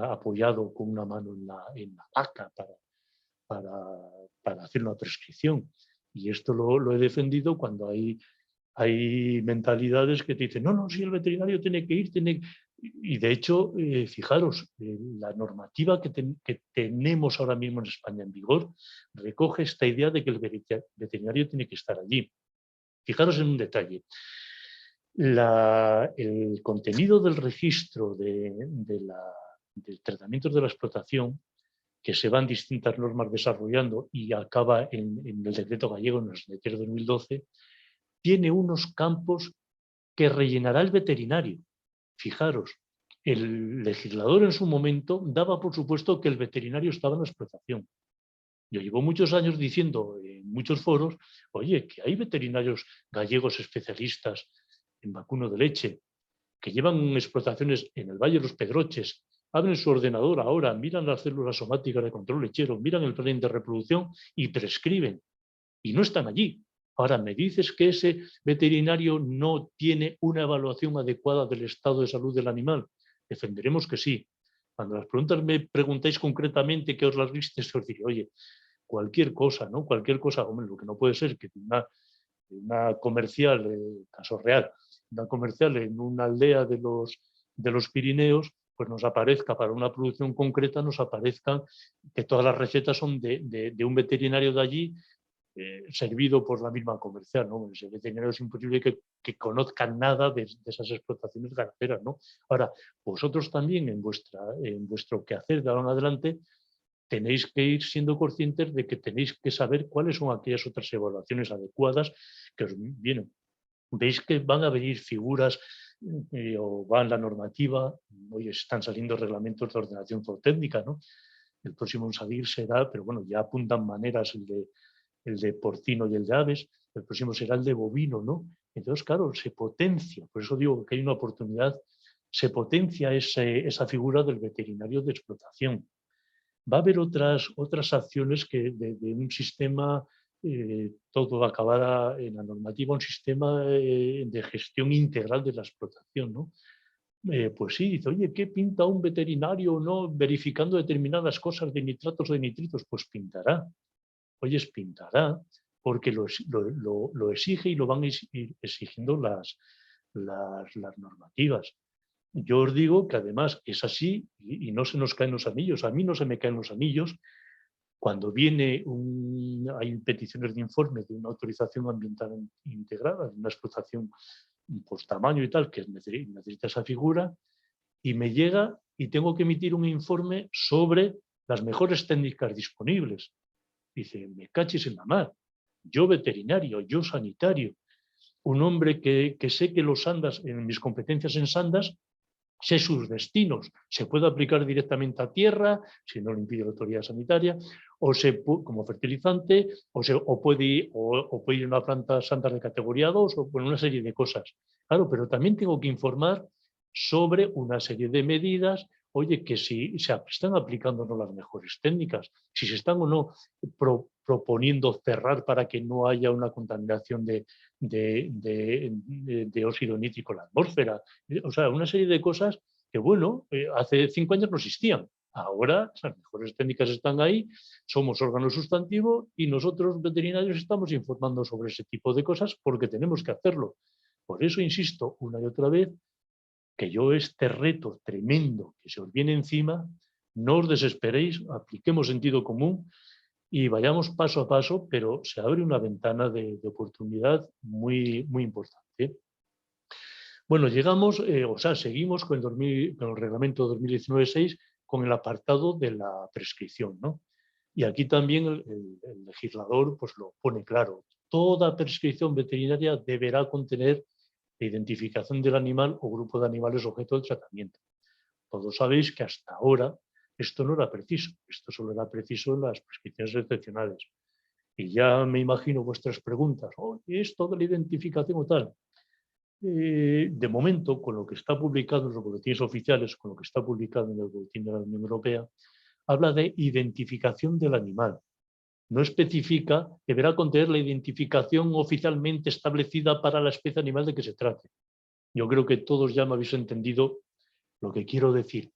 apoyado con una mano en la vaca para hacer una prescripción. Y esto lo he defendido cuando hay mentalidades que te dicen, no, si el veterinario tiene que ir, Y de hecho, fijaros, la normativa que tenemos ahora mismo en España en vigor recoge esta idea de que el veterinario tiene que estar allí. Fijaros en un detalle. El contenido del registro del tratamiento de la explotación, que se van distintas normas desarrollando y acaba en el decreto gallego, en el decreto 2012, tiene unos campos que rellenará el veterinario. Fijaros, el legislador en su momento daba por supuesto que el veterinario estaba en la explotación. Yo llevo muchos años diciendo en muchos foros, oye, que hay veterinarios gallegos especialistas en vacuno de leche, que llevan explotaciones en el Valle de los Pedroches, abren su ordenador ahora, miran las células somáticas de control lechero, miran el plan de reproducción y prescriben. Y no están allí. Ahora, ¿me dices que ese veterinario no tiene una evaluación adecuada del estado de salud del animal? Defenderemos que sí. Cuando las preguntas me preguntáis concretamente qué os las viste, os diré, oye, cualquier cosa, ¿no? Cualquier cosa, hombre, lo que no puede ser que una comercial, caso real, una comercial en una aldea de los Pirineos, pues nos aparezca para una producción concreta, nos aparezcan que todas las recetas son de un veterinario de allí, servido por la misma comercial, ¿no? Ese veterinario es imposible que conozcan nada de esas explotaciones ganaderas, ¿no? Ahora, vosotros también en vuestro quehacer de ahora en adelante tenéis que ir siendo conscientes de que tenéis que saber cuáles son aquellas otras evaluaciones adecuadas que os vienen. Veis que van a venir figuras o va en la normativa, hoy están saliendo reglamentos de ordenación zootécnica, ¿no? El próximo en salir será, pero bueno, ya apuntan maneras el de porcino y el de aves, el próximo será el de bovino, ¿no? Entonces, claro, se potencia, por eso digo que hay una oportunidad, se potencia esa figura del veterinario de explotación. Va a haber otras acciones que de un sistema, todo acabará en la normativa, un sistema de gestión integral de la explotación, ¿no? Pues sí, dice, oye, ¿qué pinta un veterinario, no? Verificando determinadas cosas de nitratos o de nitritos, pues pintará. Oye, pintará, porque lo exige y lo van exigiendo las normativas. Yo os digo que además es así y no se nos caen los anillos. A mí no se me caen los anillos cuando hay peticiones de informe de una autorización ambiental integrada, de una explotación por tamaño y tal, que necesita esa figura, y me llega y tengo que emitir un informe sobre las mejores técnicas disponibles. Dice, me cachis en la mar. Yo veterinario, yo sanitario, un hombre que sé que los sandas, en mis competencias en sandas, sé sus destinos. Se puede aplicar directamente a tierra, si no lo impide la autoridad sanitaria, o como fertilizante, o puede ir a una planta santa de categoría 2, o bueno, una serie de cosas. Claro, pero también tengo que informar sobre una serie de medidas, oye, que si se están aplicando o no las mejores técnicas, si se están o no proponiendo cerrar para que no haya una contaminación de óxido nítrico en la atmósfera. O sea, una serie de cosas que, bueno, hace 5 años no existían. Ahora las mejores técnicas están ahí, somos órgano sustantivo y nosotros veterinarios estamos informando sobre ese tipo de cosas porque tenemos que hacerlo. Por eso insisto una y otra vez que yo este reto tremendo que se os viene encima, no os desesperéis, apliquemos sentido común y vayamos paso a paso, pero se abre una ventana de oportunidad muy, muy importante. Bueno, seguimos con el reglamento 2019-6 con el apartado de la prescripción, ¿no? Y aquí también el legislador pues, lo pone claro. Toda prescripción veterinaria deberá contener la identificación del animal o grupo de animales objeto del tratamiento. Todos sabéis que hasta ahora esto no era preciso, esto solo era preciso en las prescripciones excepcionales. Y ya me imagino vuestras preguntas, esto de la identificación o tal. de momento, con lo que está publicado en los boletines oficiales, con lo que está publicado en el boletín de la Unión Europea, habla de identificación del animal. No especifica, deberá contener la identificación oficialmente establecida para la especie animal de que se trate. Yo creo que todos ya me habéis entendido lo que quiero decir.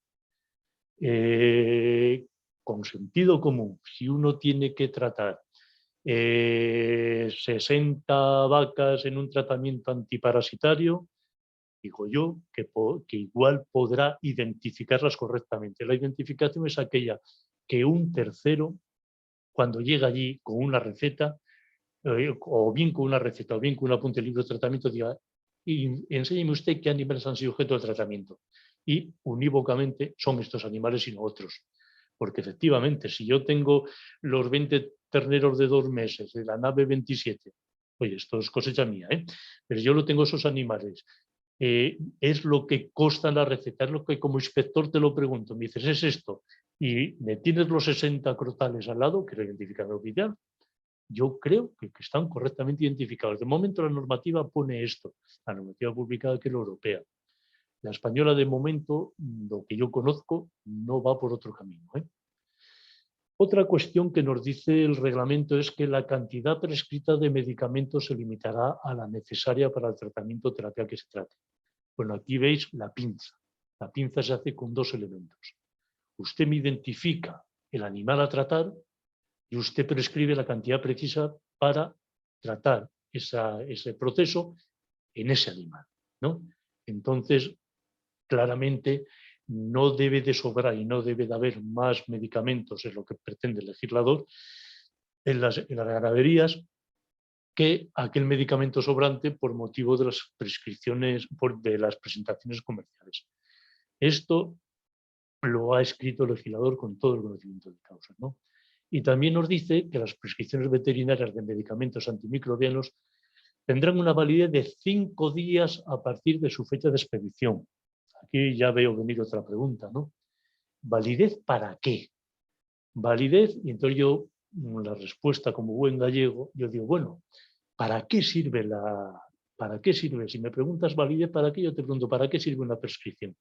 Con sentido común, si uno tiene que tratar 60 vacas en un tratamiento antiparasitario, digo yo que igual podrá identificarlas correctamente. La identificación es aquella que un tercero, cuando llega allí con una receta, o bien con una receta, o bien con un apunte del libro de tratamiento, diga, y enséñeme usted qué animales han sido objeto del tratamiento. Y unívocamente son estos animales y no otros. Porque efectivamente, si yo tengo los 20 terneros de 2 meses de la nave 27, oye, esto es cosecha mía, pero yo lo tengo esos animales, es lo que consta en la receta, es lo que como inspector te lo pregunto, me dices, es esto, y me tienes los 60 crotales al lado, que lo identifican oficial, yo creo que están correctamente identificados. De momento la normativa pone esto, la normativa publicada que es la europea. La española de momento, lo que yo conozco, no va por otro camino. Otra cuestión que nos dice el reglamento es que la cantidad prescrita de medicamentos se limitará a la necesaria para el tratamiento o terapia que se trate. Bueno, aquí veis la pinza. La pinza se hace con 2 elementos. Usted me identifica el animal a tratar y usted prescribe la cantidad precisa para tratar ese proceso en ese animal, ¿no? Entonces, claramente, no debe de sobrar y no debe de haber más medicamentos, es lo que pretende el legislador, en las ganaderías que aquel medicamento sobrante por motivo de las prescripciones, de las presentaciones comerciales. Esto lo ha escrito el legislador con todo el conocimiento de causa, ¿no? Y también nos dice que las prescripciones veterinarias de medicamentos antimicrobianos tendrán una validez de 5 días a partir de su fecha de expedición. Aquí ya veo venir otra pregunta, ¿no? ¿Validez para qué? Validez, y entonces yo, la respuesta como buen gallego, yo digo, bueno, ¿para qué sirve ¿para qué sirve? Si me preguntas validez para qué, yo te pregunto, ¿para qué sirve una prescripción?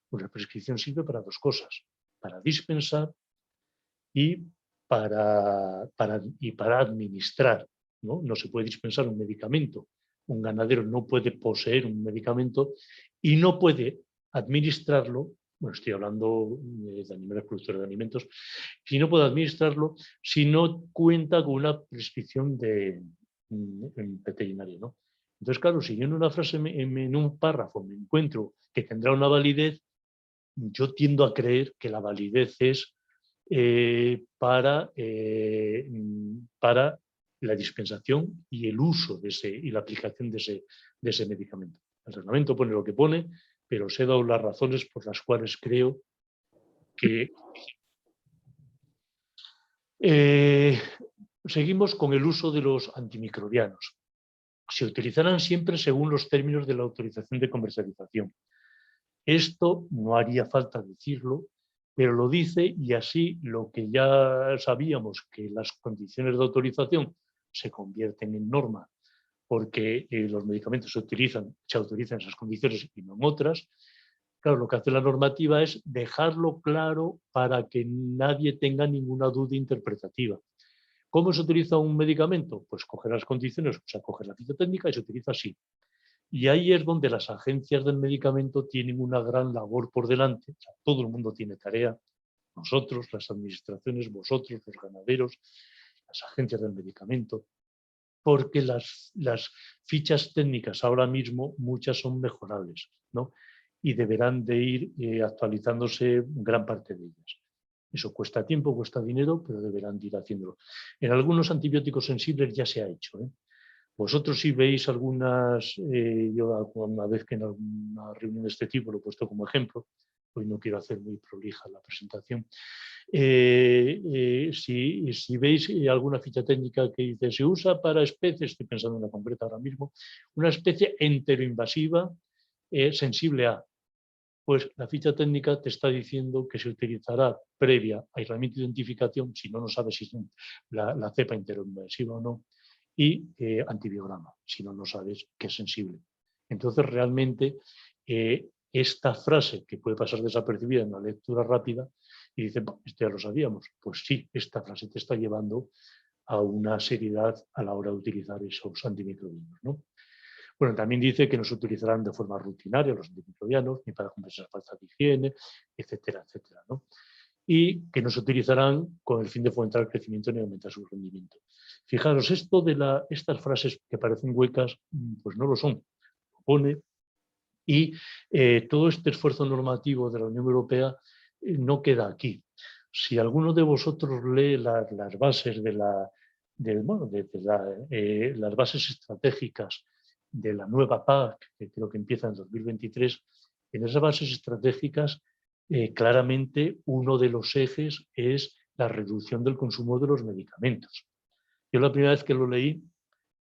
Pues la prescripción sirve para 2 cosas, para dispensar y para administrar, ¿no? No se puede dispensar un medicamento. Un ganadero no puede poseer un medicamento y no puede administrarlo, bueno, estoy hablando de animales productores de alimentos, si no puede administrarlo si no cuenta con una prescripción veterinaria, ¿no? Entonces, claro, si yo en una frase, en un párrafo me encuentro que tendrá una validez, yo tiendo a creer que la validez es para la dispensación y el uso y la aplicación de ese medicamento. El reglamento pone lo que pone, pero os he dado las razones por las cuales creo que... seguimos con el uso de los antimicrobianos. Se utilizarán siempre según los términos de la autorización de comercialización. Esto no haría falta decirlo, pero lo dice y así lo que ya sabíamos, que las condiciones de autorización se convierten en norma porque los medicamentos se autorizan en esas condiciones y no en otras. Claro, lo que hace la normativa es dejarlo claro para que nadie tenga ninguna duda interpretativa. ¿Cómo se utiliza un medicamento? Pues coger las condiciones, o sea, coger la ficha técnica y se utiliza así. Y ahí es donde las agencias del medicamento tienen una gran labor por delante. O sea, todo el mundo tiene tarea. Nosotros, las administraciones, vosotros, los ganaderos, las agencias del medicamento, porque las fichas técnicas ahora mismo muchas son mejorables, ¿no? Y deberán de ir actualizándose gran parte de ellas. Eso cuesta tiempo, cuesta dinero, pero deberán de ir haciéndolo. En algunos antibióticos sensibles ya se ha hecho, ¿eh? Vosotros si veis yo alguna vez que en alguna reunión de este tipo lo he puesto como ejemplo, hoy no quiero hacer muy prolija la presentación, si veis alguna ficha técnica que dice se usa para especies, estoy pensando en una concreta ahora mismo, una especie enteroinvasiva sensible a, pues la ficha técnica te está diciendo que se utilizará previa a aislamiento de identificación, si no sabes si es la cepa enteroinvasiva o no, y antibiograma, si no sabes que es sensible. Entonces, realmente, esta frase que puede pasar desapercibida en la lectura rápida y dice, esto ya lo sabíamos. Pues sí, esta frase te está llevando a una seriedad a la hora de utilizar esos antimicrobianos, ¿no? Bueno, también dice que no se utilizarán de forma rutinaria los antimicrobianos, ni para compensar falta de higiene, etcétera, etcétera, ¿no? Y que no se utilizarán con el fin de fomentar el crecimiento ni aumentar su rendimiento. Fijaros, esto de estas frases que parecen huecas, pues no lo son. Lo pone, y todo este esfuerzo normativo de la Unión Europea no queda aquí. Si alguno de vosotros lee las bases las bases estratégicas de la nueva PAC, que creo que empieza en 2023, en esas bases estratégicas claramente uno de los ejes es la reducción del consumo de los medicamentos. Yo la primera vez que lo leí,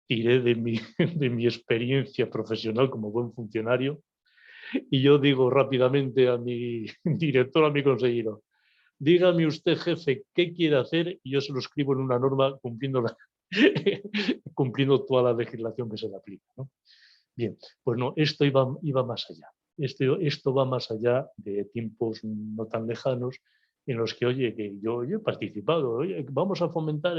tiré de mi experiencia profesional como buen funcionario, y yo digo rápidamente a mi director, a mi consejero, dígame usted, jefe, qué quiere hacer, y yo se lo escribo en una norma cumpliendo toda la legislación que se le aplica, ¿no? Bien, pues no, esto iba más allá. Esto va más allá de tiempos no tan lejanos en los que, oye, que yo he participado, oye, vamos a fomentar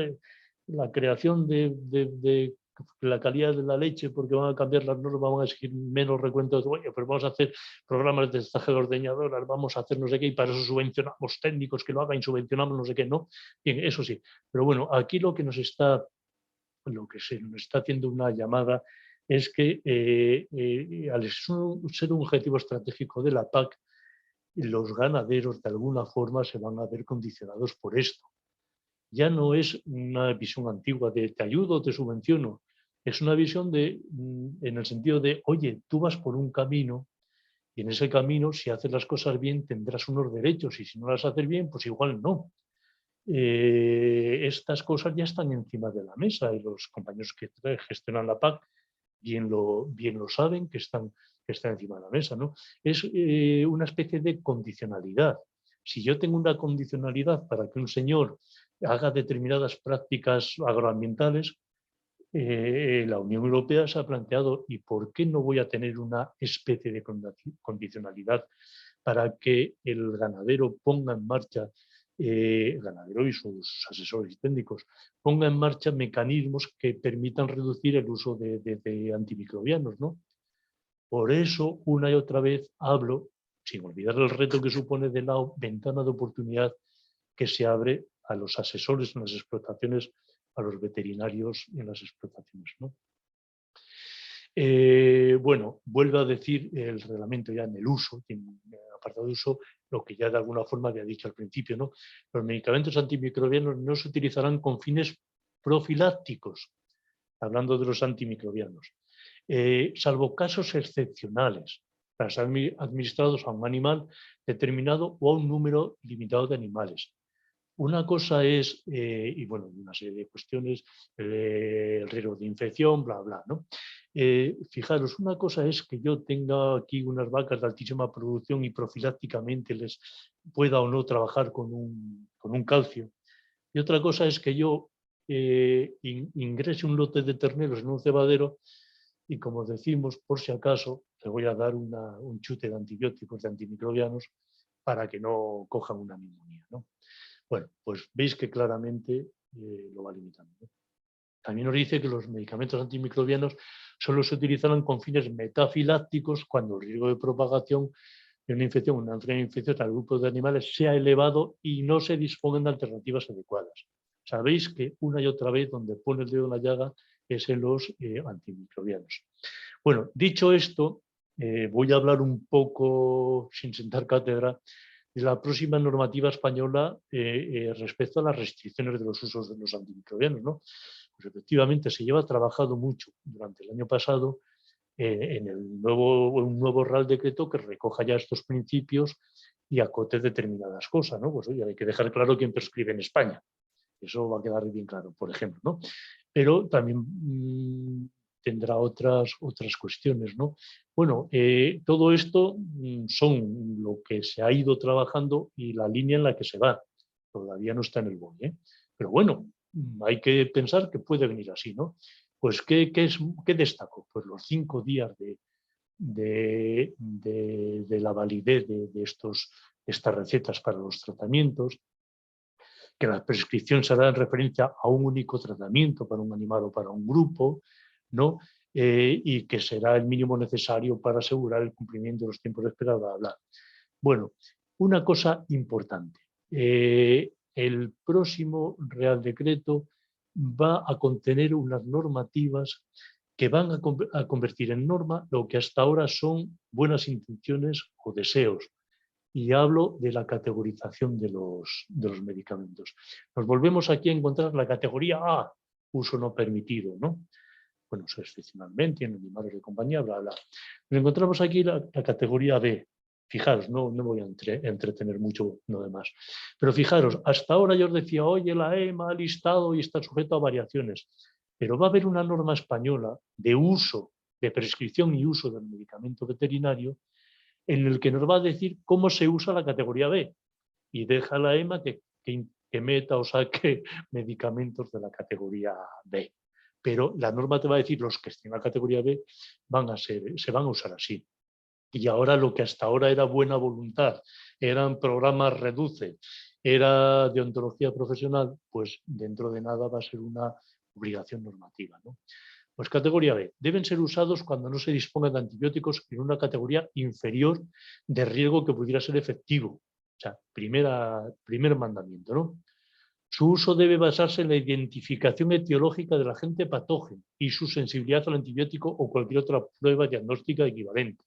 la creación de la calidad de la leche porque van a cambiar las normas, van a exigir menos recuentos, oye, pues vamos a hacer programas de destaje de ordeñadoras, vamos a hacer no sé qué, y para eso subvencionamos técnicos que lo hagan y subvencionamos no sé qué, ¿no? Bien, eso sí. Pero bueno, aquí lo que se nos está haciendo una llamada es que al ser un objetivo estratégico de la PAC, los ganaderos de alguna forma se van a ver condicionados por esto. Ya no es una visión antigua de te ayudo, te subvenciono. Es una visión en el sentido de, oye, tú vas por un camino y en ese camino, si haces las cosas bien, tendrás unos derechos y si no las haces bien, pues igual no. Estas cosas ya están encima de la mesa y los compañeros que gestionan la PAC bien lo saben que están encima de la mesa, ¿no? Es una especie de condicionalidad. Si yo tengo una condicionalidad para que un señor haga determinadas prácticas agroambientales, la Unión Europea se ha planteado, ¿y por qué no voy a tener una especie de condicionalidad para que el ganadero ponga en marcha, el ganadero y sus asesores técnicos, ponga en marcha mecanismos que permitan reducir el uso de antimicrobianos, ¿no? Por eso, una y otra vez hablo, sin olvidar el reto que supone de la ventana de oportunidad que se abre a los asesores en las explotaciones, a los veterinarios en las explotaciones, ¿no? Bueno, vuelvo a decir el reglamento ya en el uso, en el apartado de uso, lo que ya de alguna forma había dicho al principio, ¿no? Los medicamentos antimicrobianos no se utilizarán con fines profilácticos, hablando de los antimicrobianos, salvo casos excepcionales, para ser administrados a un animal determinado o a un número limitado de animales. Una cosa es, y bueno, una serie de cuestiones, el riesgo de infección, bla, bla, ¿no? Fijaros, una cosa es que yo tenga aquí unas vacas de altísima producción y profilácticamente les pueda o no trabajar con un calcio. Y otra cosa es que yo ingrese un lote de terneros en un cebadero y, como decimos, por si acaso, le voy a dar un chute de antibióticos, de antimicrobianos, para que no cojan una neumonía, ¿no? Bueno, pues veis que claramente lo va limitando, ¿no? También nos dice que los medicamentos antimicrobianos solo se utilizarán con fines metafilácticos cuando el riesgo de propagación de una infección, una enfermedad infecciosa al grupo de animales sea elevado y no se dispongan de alternativas adecuadas. Sabéis que una y otra vez donde pone el dedo en la llaga es en los antimicrobianos. Bueno, dicho esto, voy a hablar un poco, sin sentar cátedra, de la próxima normativa española respecto a las restricciones de los usos de los antimicrobianos, ¿no? Pues efectivamente se lleva trabajado mucho durante el año pasado en un nuevo Real Decreto que recoja ya estos principios y acote determinadas cosas, ¿no? Pues oye, hay que dejar claro quién prescribe en España. Eso va a quedar bien claro, por ejemplo, ¿no? Pero también tendrá otras cuestiones, ¿no? Bueno, todo esto son lo que se ha ido trabajando y la línea en la que se va. Todavía no está en el BOE, ¿eh? Pero bueno, hay que pensar que puede venir así, ¿no? Pues, ¿qué destaco? Pues los 5 días de la validez de estas recetas para los tratamientos, que la prescripción se hará en referencia a un único tratamiento para un animal o para un grupo, ¿no? Y que será el mínimo necesario para asegurar el cumplimiento de los tiempos de espera, bla, bla. Bueno, una cosa importante. El próximo Real Decreto va a contener unas normativas que van a convertir en norma lo que hasta ahora son buenas intenciones o deseos. Y hablo de la categorización de los medicamentos. Nos volvemos aquí a encontrar la categoría A, uso no permitido, ¿no? Bueno, eso excepcionalmente, en animales de compañía, bla, bla. Nos encontramos aquí la categoría B. Fijaros, no voy a entretener mucho lo demás. Pero fijaros, hasta ahora yo os decía, oye, la EMA ha listado y está sujeto a variaciones. Pero va a haber una norma española de uso, de prescripción y uso del medicamento veterinario, en el que nos va a decir cómo se usa la categoría B. Y deja a la EMA que meta o saque medicamentos de la categoría B. Pero la norma te va a decir los que estén en la categoría B se van a usar así. Y ahora lo que hasta ahora era buena voluntad, eran programas REDUCE, era deontología profesional, pues dentro de nada va a ser una obligación normativa, ¿no? Pues categoría B. Deben ser usados cuando no se disponga de antibióticos en una categoría inferior de riesgo que pudiera ser efectivo. O sea, primer mandamiento, ¿no? Su uso debe basarse en la identificación etiológica del agente patógeno y su sensibilidad al antibiótico o cualquier otra prueba diagnóstica equivalente,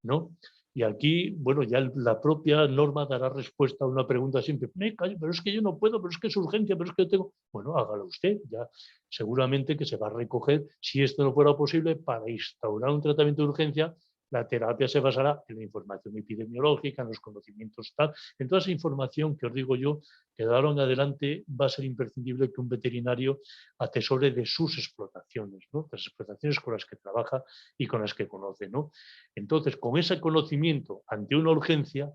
¿no? Y aquí, bueno, ya la propia norma dará respuesta a una pregunta siempre, pero es que yo no puedo, pero es que es urgencia, pero es que yo tengo... Bueno, hágalo usted, ya seguramente que se va a recoger, si esto no fuera posible, para instaurar un tratamiento de urgencia, la terapia se basará en la información epidemiológica, en los conocimientos tal, en toda esa información que os digo yo, que de ahora en adelante va a ser imprescindible que un veterinario atesore de sus explotaciones, ¿no? Las explotaciones con las que trabaja y con las que conoce, ¿no? Entonces, con ese conocimiento ante una urgencia,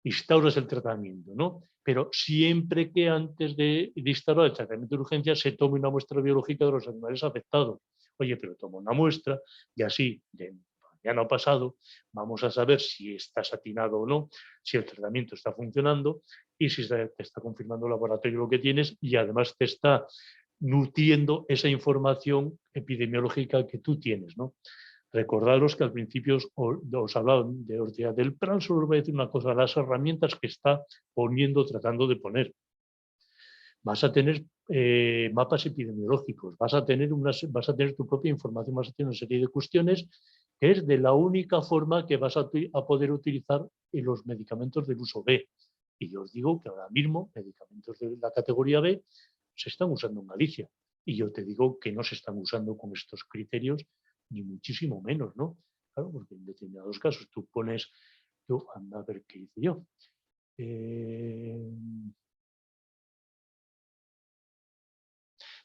instauras el tratamiento, ¿no? Pero siempre que antes de instaurar el tratamiento de urgencia se tome una muestra biológica de los animales afectados. Oye, pero toma una muestra y así, de mañana pasado, vamos a saber si estás atinado o no, si el tratamiento está funcionando y si te está confirmando el laboratorio lo que tienes y además te está nutriendo esa información epidemiológica que tú tienes, ¿no? Recordaros que al principio os hablaba del plan, solo os voy a decir una cosa, las herramientas que está tratando de poner. Vas a tener mapas epidemiológicos, vas a tener tu propia información, vas a tener una serie de cuestiones que es de la única forma que vas a poder utilizar en los medicamentos del uso B. Y yo os digo que ahora mismo medicamentos de la categoría B se están usando en Galicia. Y yo te digo que no se están usando con estos criterios ni muchísimo menos, ¿no? Claro, porque en determinados casos tú pones, anda a ver qué hice yo.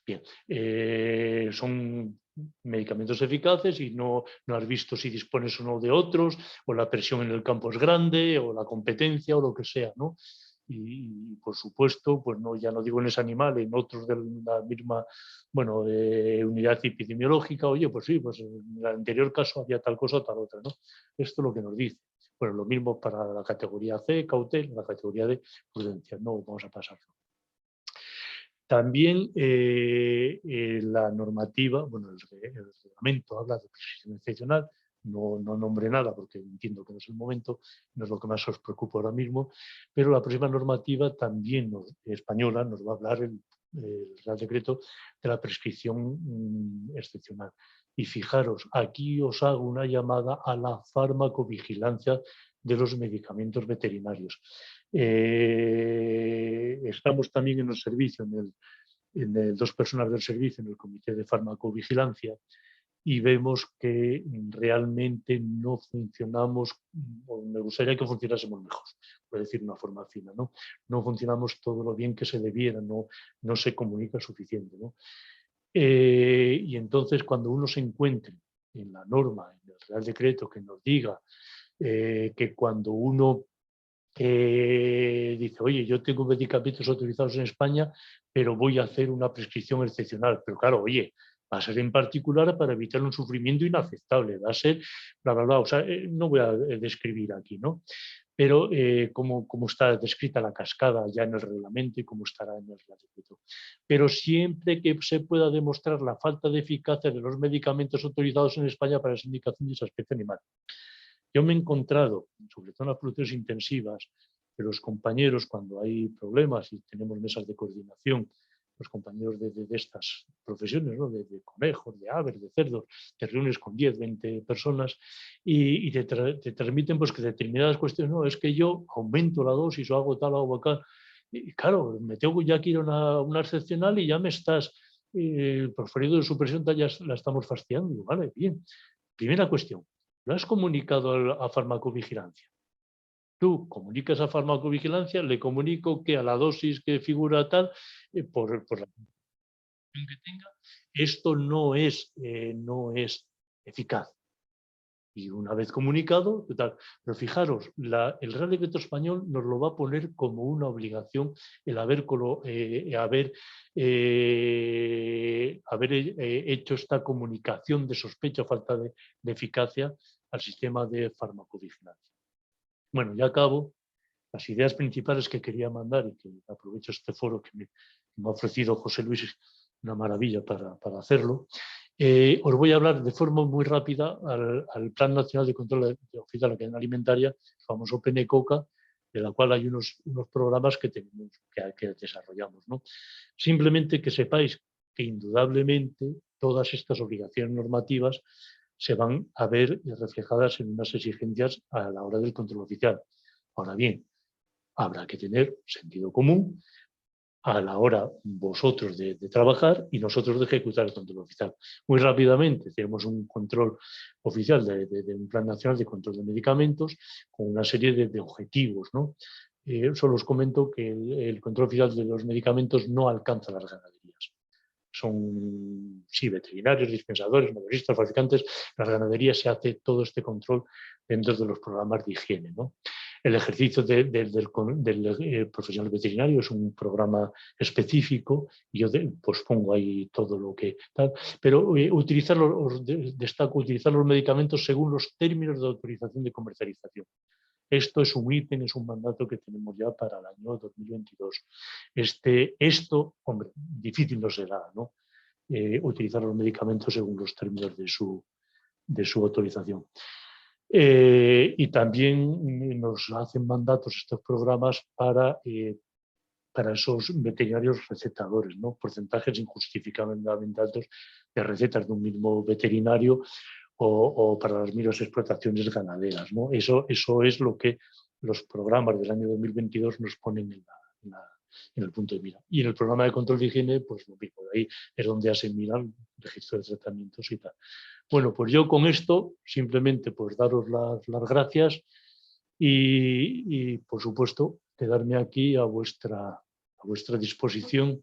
Bien, son medicamentos eficaces y no has visto si dispones o no de otros, o la presión en el campo es grande, o la competencia, o lo que sea, ¿no? Y por supuesto, pues no, ya no digo en ese animal, en otros de la misma, bueno, unidad epidemiológica, oye, pues sí, pues en el anterior caso había tal cosa o tal otra, ¿no? Esto es lo que nos dice. Bueno, lo mismo para la categoría C, cautela, la categoría D, prudencia, no vamos a pasarlo. También la normativa, bueno, el reglamento habla de prescripción excepcional, no nombre nada porque entiendo que no es el momento, no es lo que más os preocupa ahora mismo, pero la próxima normativa también española nos va a hablar el Real Decreto de la prescripción excepcional. Y fijaros, aquí os hago una llamada a la farmacovigilancia de los medicamentos veterinarios. Estamos también en el servicio, en dos personas del servicio, en el Comité de Farmacovigilancia, y vemos que realmente no funcionamos, o me gustaría que funcionásemos mejor, por decir una forma fina, ¿no? No funcionamos todo lo bien que se debiera, no se comunica suficiente, ¿no? Y entonces cuando uno se encuentre en la norma, en el Real Decreto que nos diga que cuando uno dice, oye, yo tengo medicamentos autorizados en España, pero voy a hacer una prescripción excepcional. Pero claro, oye, Va a ser en particular para evitar un sufrimiento inaceptable, va a ser bla, bla, bla. O sea, no voy a describir aquí, ¿no? Pero cómo está descrita la cascada ya en el reglamento y cómo estará en el Real Decreto. Pero siempre que se pueda demostrar la falta de eficacia de los medicamentos autorizados en España para esa indicación de esa especie animal. Yo me he encontrado, sobre todo en las producciones intensivas, que los compañeros, cuando hay problemas y tenemos mesas de coordinación, los compañeros de estas profesiones, ¿no? de conejos, de aves, de cerdos, te reúnes con 10, 20 personas y te transmiten pues, que determinadas cuestiones, no, es que yo aumento la dosis o hago tal o hago acá. Y claro, me tengo ya que ir a una excepcional y ya me estás, por periodo de supresión ya la estamos fastidiando. Digo, vale, bien. Primera cuestión, ¿lo has comunicado a farmacovigilancia? Tú comunicas a farmacovigilancia, le comunico que a la dosis que figura tal, por la que tenga, esto no es eficaz. Y una vez comunicado, tal. Pero fijaros, el Real Decreto Español nos lo va a poner como una obligación el haber hecho esta comunicación de sospecha o falta de eficacia al sistema de farmacovigilancia. Bueno, ya acabo. Las ideas principales que quería mandar, y que aprovecho este foro que me ha ofrecido José Luis, una maravilla para hacerlo, os voy a hablar de forma muy rápida al Plan Nacional de Control Oficial de la Cadena Alimentaria, el famoso PNCOCA, de la cual hay unos programas que desarrollamos, ¿no? Simplemente que sepáis que indudablemente todas estas obligaciones normativas se van a ver reflejadas en unas exigencias a la hora del control oficial. Ahora bien, habrá que tener sentido común a la hora vosotros de trabajar y nosotros de ejecutar el control oficial. Muy rápidamente tenemos un control oficial de un Plan Nacional de Control de Medicamentos con una serie de objetivos, ¿no? Solo os comento que el control oficial de los medicamentos no alcanza las ganaderías. Son, sí, veterinarios, dispensadores, mayoristas, fabricantes. Las ganaderías se hace todo este control dentro de los programas de higiene, ¿no? El ejercicio del profesional veterinario es un programa específico y yo pues pongo ahí todo lo que tal, pero destaco utilizar los medicamentos según los términos de autorización de comercialización. Esto es un ítem, es un mandato que tenemos ya para el año 2022. Esto, hombre, difícil no será, ¿no? Utilizar los medicamentos según los términos de su autorización. Y también nos hacen mandatos estos programas para esos veterinarios recetadores, ¿no? Porcentajes injustificadamente altos de recetas de un mismo veterinario o para las mismas explotaciones ganaderas, ¿no? Eso es lo que los programas del año 2022 nos ponen en el punto de mira. Y en el programa de control de higiene, pues lo mismo, de ahí es donde ya se mira el registro de tratamientos y tal. Bueno, pues yo con esto simplemente pues daros las gracias y por supuesto quedarme aquí a vuestra disposición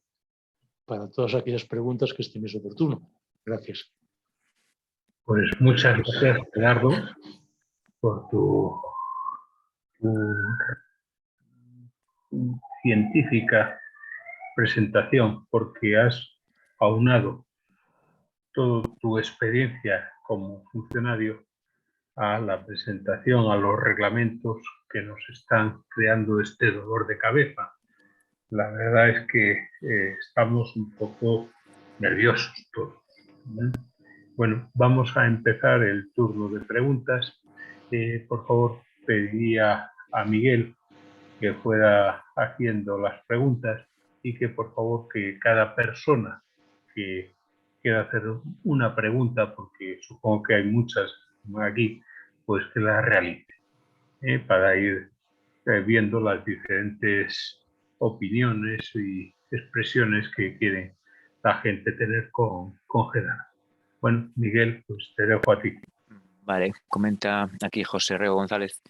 para todas aquellas preguntas que estiméis oportuno. Gracias. Pues muchas gracias, Gerardo, por tu científica presentación, porque has aunado toda tu experiencia como funcionario a la presentación, a los reglamentos que nos están creando este dolor de cabeza. La verdad es que estamos un poco nerviosos todos. Bueno, vamos a empezar el turno de preguntas. Por favor, pediría a Miguel que fuera haciendo las preguntas y que por favor que cada persona que quiera hacer una pregunta, porque supongo que hay muchas aquí, pues que las realice, para ir viendo las diferentes opiniones y expresiones que quiere la gente tener con Gerardo. Bueno, Miguel, pues te dejo a ti. Vale, comenta aquí José Rego González.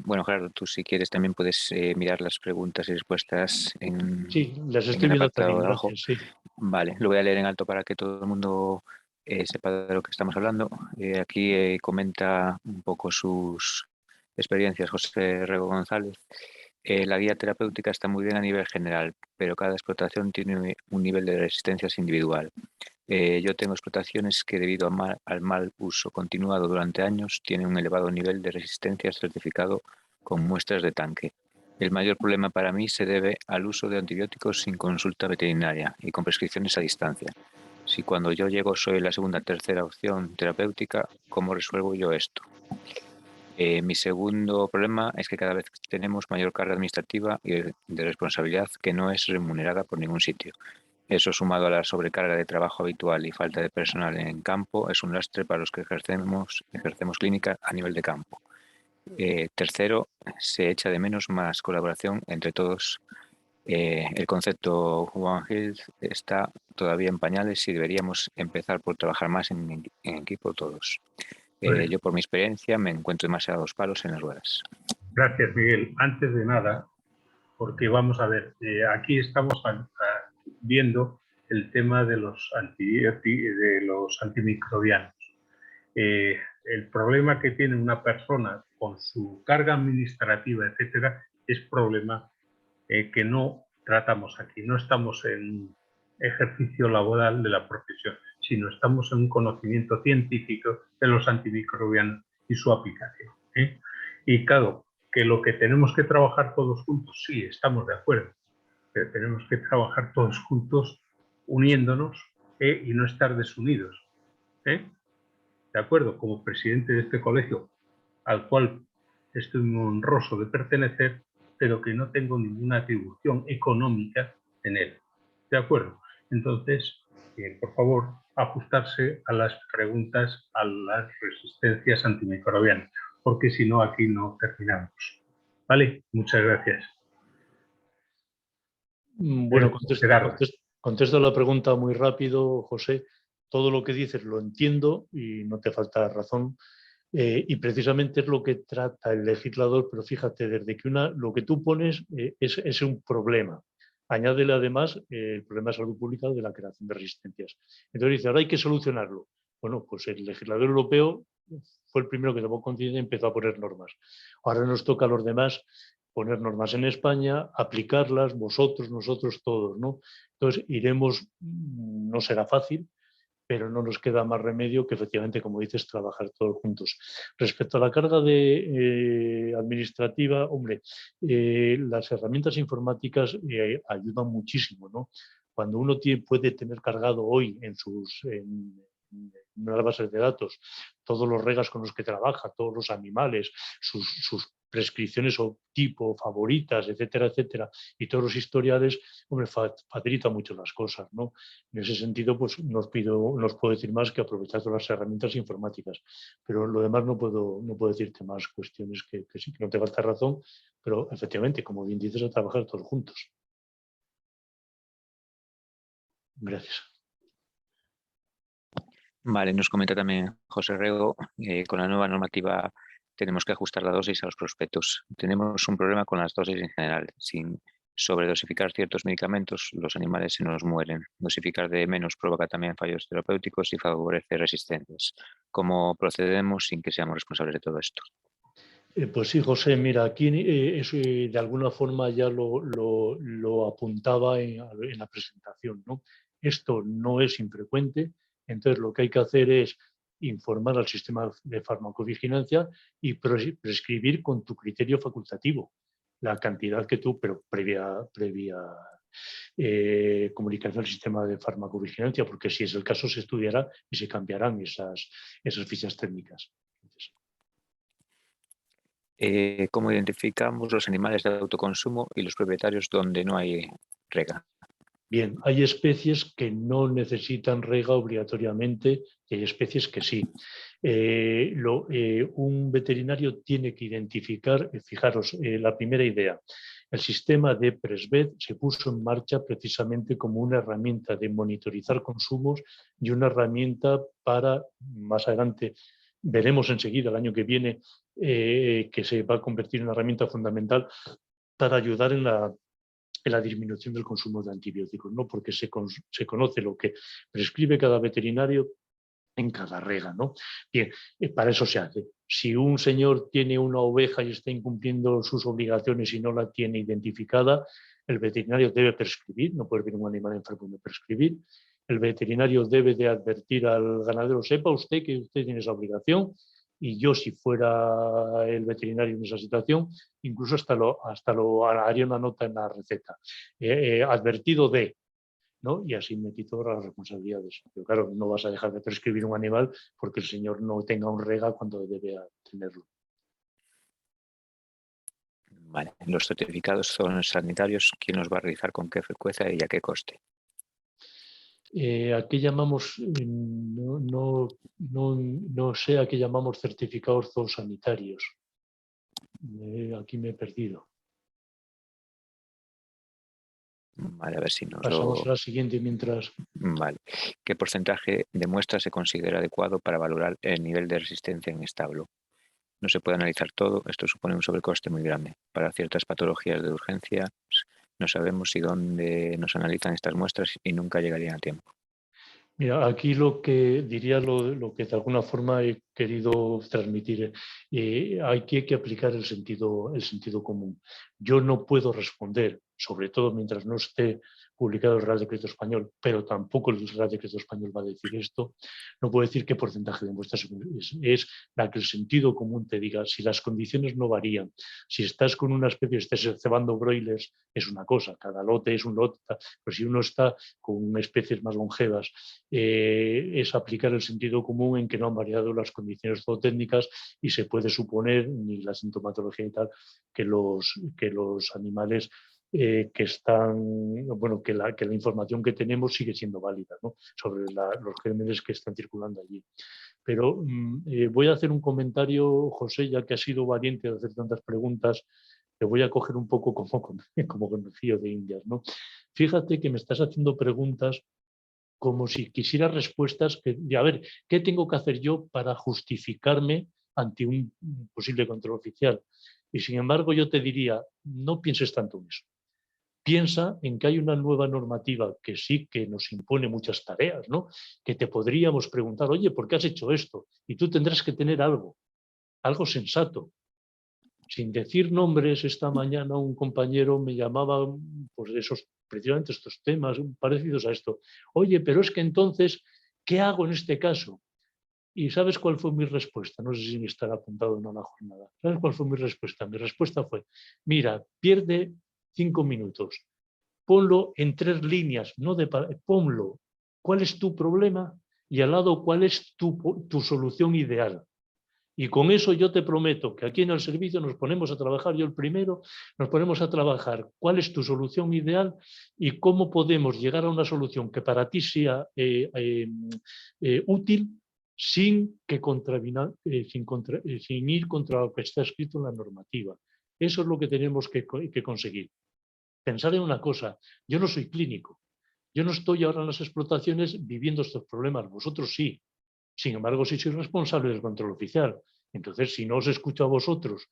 Bueno, Gerardo, tú si quieres también puedes mirar las preguntas y respuestas sí, las estoy viendo también, gracias, sí. Vale, lo voy a leer en alto para que todo el mundo sepa de lo que estamos hablando. Aquí comenta un poco sus experiencias José Rego González. La guía terapéutica está muy bien a nivel general, pero cada explotación tiene un nivel de resistencias individual. Yo tengo explotaciones que debido al mal uso continuado durante años tienen un elevado nivel de resistencia certificado con muestras de tanque. El mayor problema para mí se debe al uso de antibióticos sin consulta veterinaria y con prescripciones a distancia. Si cuando yo llego soy la segunda o tercera opción terapéutica, ¿cómo resuelvo yo esto? Mi segundo problema es que cada vez tenemos mayor carga administrativa y de responsabilidad que no es remunerada por ningún sitio. Eso, sumado a la sobrecarga de trabajo habitual y falta de personal en campo, es un lastre para los que ejercemos clínica a nivel de campo. Tercero, se echa de menos más colaboración entre todos. El concepto One Health está todavía en pañales y deberíamos empezar por trabajar más en equipo todos. Yo, por mi experiencia, me encuentro demasiados palos en las ruedas. Gracias, Miguel. Antes de nada, porque vamos a ver, aquí estamos viendo el tema de los antimicrobianos. El problema que tiene una persona con su carga administrativa, etcétera, es problema que no tratamos aquí. No estamos en ejercicio laboral de la profesión, sino estamos en un conocimiento científico de los antimicrobianos y su aplicación. Y claro, que lo que tenemos que trabajar todos juntos, sí, estamos de acuerdo, pero tenemos que trabajar todos juntos uniéndonos y no estar desunidos. De acuerdo, como presidente de este colegio, al cual estoy muy honroso de pertenecer, pero que no tengo ninguna atribución económica en él. ¿De acuerdo? Entonces, por favor, ajustarse a las preguntas a las resistencias antimicrobianas, porque si no, aquí no terminamos. ¿Vale? Muchas gracias. Bueno, contesto la pregunta muy rápido, José. Todo lo que dices lo entiendo y no te falta razón. Y precisamente es lo que trata el legislador, pero fíjate, desde que lo que tú pones es un problema. Añádele además el problema de salud pública de la creación de resistencias. Entonces dice, ahora hay que solucionarlo. Bueno, pues el legislador europeo fue el primero que tomó conciencia y empezó a poner normas. Ahora nos toca a los demás poner normas en España, aplicarlas, vosotros, nosotros, todos, ¿no? Entonces iremos, no será fácil, pero no nos queda más remedio que efectivamente, como dices, trabajar todos juntos. Respecto a la carga administrativa, hombre, las herramientas informáticas ayudan muchísimo, ¿no? Cuando uno puede tener cargado hoy en unas bases de datos todos los regas con los que trabaja, todos los animales, sus prescripciones o tipo favoritas, etcétera, etcétera, y todos los historiales, hombre, facilita mucho las cosas, ¿no? En ese sentido, pues no puedo decir más que aprovechar todas las herramientas informáticas, pero lo demás no puedo decirte más cuestiones que sí, que no te falta razón, pero efectivamente, como bien dices, a trabajar todos juntos. Gracias. Vale, nos comenta también José Rego, con la nueva normativa tenemos que ajustar la dosis a los prospectos. Tenemos un problema con las dosis en general. Sin sobredosificar ciertos medicamentos, los animales se nos mueren. Dosificar de menos provoca también fallos terapéuticos y favorece resistencias. ¿Cómo procedemos sin que seamos responsables de todo esto? Pues sí, José, mira, aquí eso, de alguna forma ya lo apuntaba en la presentación, ¿no? Esto no es infrecuente, entonces lo que hay que hacer es informar al sistema de farmacovigilancia y prescribir con tu criterio facultativo la cantidad que tú, pero previa comunicación al sistema de farmacovigilancia, porque si es el caso se estudiará y se cambiarán esas fichas técnicas. ¿Cómo identificamos los animales de autoconsumo y los propietarios donde no hay rega? Bien, hay especies que no necesitan rega obligatoriamente y hay especies que sí. Un veterinario tiene que identificar, fijaros, la primera idea. El sistema de Presvet se puso en marcha precisamente como una herramienta de monitorizar consumos y una herramienta para, más adelante, veremos enseguida el año que viene, que se va a convertir en una herramienta fundamental para ayudar en la disminución del consumo de antibióticos, ¿no? Porque se conoce lo que prescribe cada veterinario en cada rega, ¿no? Bien, para eso se hace. Si un señor tiene una oveja y está incumpliendo sus obligaciones y no la tiene identificada, el veterinario debe prescribir, no puede venir un animal enfermo y no prescribir. el veterinario debe de advertir al ganadero, sepa usted que usted tiene esa obligación, y yo, si fuera el veterinario en esa situación, incluso hasta lo haría una nota en la receta. Advertido de, ¿no? Y así me quito las responsabilidades. Pero claro, no vas a dejar de prescribir un animal porque el señor no tenga un rega cuando debe tenerlo. Vale. Los certificados son sanitarios. ¿Quién los va a realizar, con qué frecuencia y a qué coste? ¿A qué llamamos? No sé a qué llamamos certificados zoosanitarios. Aquí me he perdido. Vale, a ver si nos Pasamos a la siguiente mientras... Vale. ¿Qué porcentaje de muestras se considera adecuado para valorar el nivel de resistencia en establo? No se puede analizar todo, esto supone un sobrecoste muy grande. Para ciertas patologías de urgencia no sabemos si dónde nos analizan estas muestras y nunca llegarían a tiempo. Mira, aquí lo que diría, lo que de alguna forma he querido transmitir, hay que aplicar el sentido común. Yo no puedo responder, sobre todo mientras no esté publicado el Real Decreto Español, pero tampoco el Real Decreto Español va a decir esto, no puedo decir qué porcentaje de muestras es la que el sentido común te diga. Si las condiciones no varían, si estás con una especie, estés cebando broilers, es una cosa, cada lote es un lote, pero si uno está con especies más longevas, es aplicar el sentido común en que no han variado las condiciones zootécnicas y se puede suponer, ni la sintomatología y tal, que los animales que están, bueno, que la información que tenemos sigue siendo válida, ¿no? Sobre los gérmenes que están circulando allí. Pero voy a hacer un comentario, José, ya que has sido valiente de hacer tantas preguntas, te voy a coger un poco como conejillo de indias, ¿no? Fíjate que me estás haciendo preguntas como si quisiera respuestas que, a ver, ¿qué tengo que hacer yo para justificarme ante un posible control oficial? Y sin embargo yo te diría, no pienses tanto en eso. Piensa en que hay una nueva normativa que sí que nos impone muchas tareas, ¿no? Que te podríamos preguntar, oye, ¿por qué has hecho esto? Y tú tendrás que tener algo sensato. Sin decir nombres, esta mañana un compañero me llamaba, pues precisamente estos temas parecidos a esto. Oye, pero es que entonces, ¿qué hago en este caso? ¿Y sabes cuál fue mi respuesta? No sé si me estará apuntado en una jornada. ¿Sabes cuál fue mi respuesta? Mi respuesta fue, mira, pierde 5 minutos, ponlo en 3 líneas, ponlo, ¿cuál es tu problema? Y al lado, ¿cuál es tu solución ideal? Y con eso yo te prometo que aquí en el servicio nos ponemos a trabajar, yo el primero, nos ponemos a trabajar cuál es tu solución ideal y cómo podemos llegar a una solución que para ti sea útil sin ir contra lo que está escrito en la normativa. Eso es lo que tenemos que conseguir. Pensar en una cosa, yo no soy clínico, yo no estoy ahora en las explotaciones viviendo estos problemas, vosotros sí. Sin embargo, sí soy responsable del control oficial. Entonces, si no os escucho a vosotros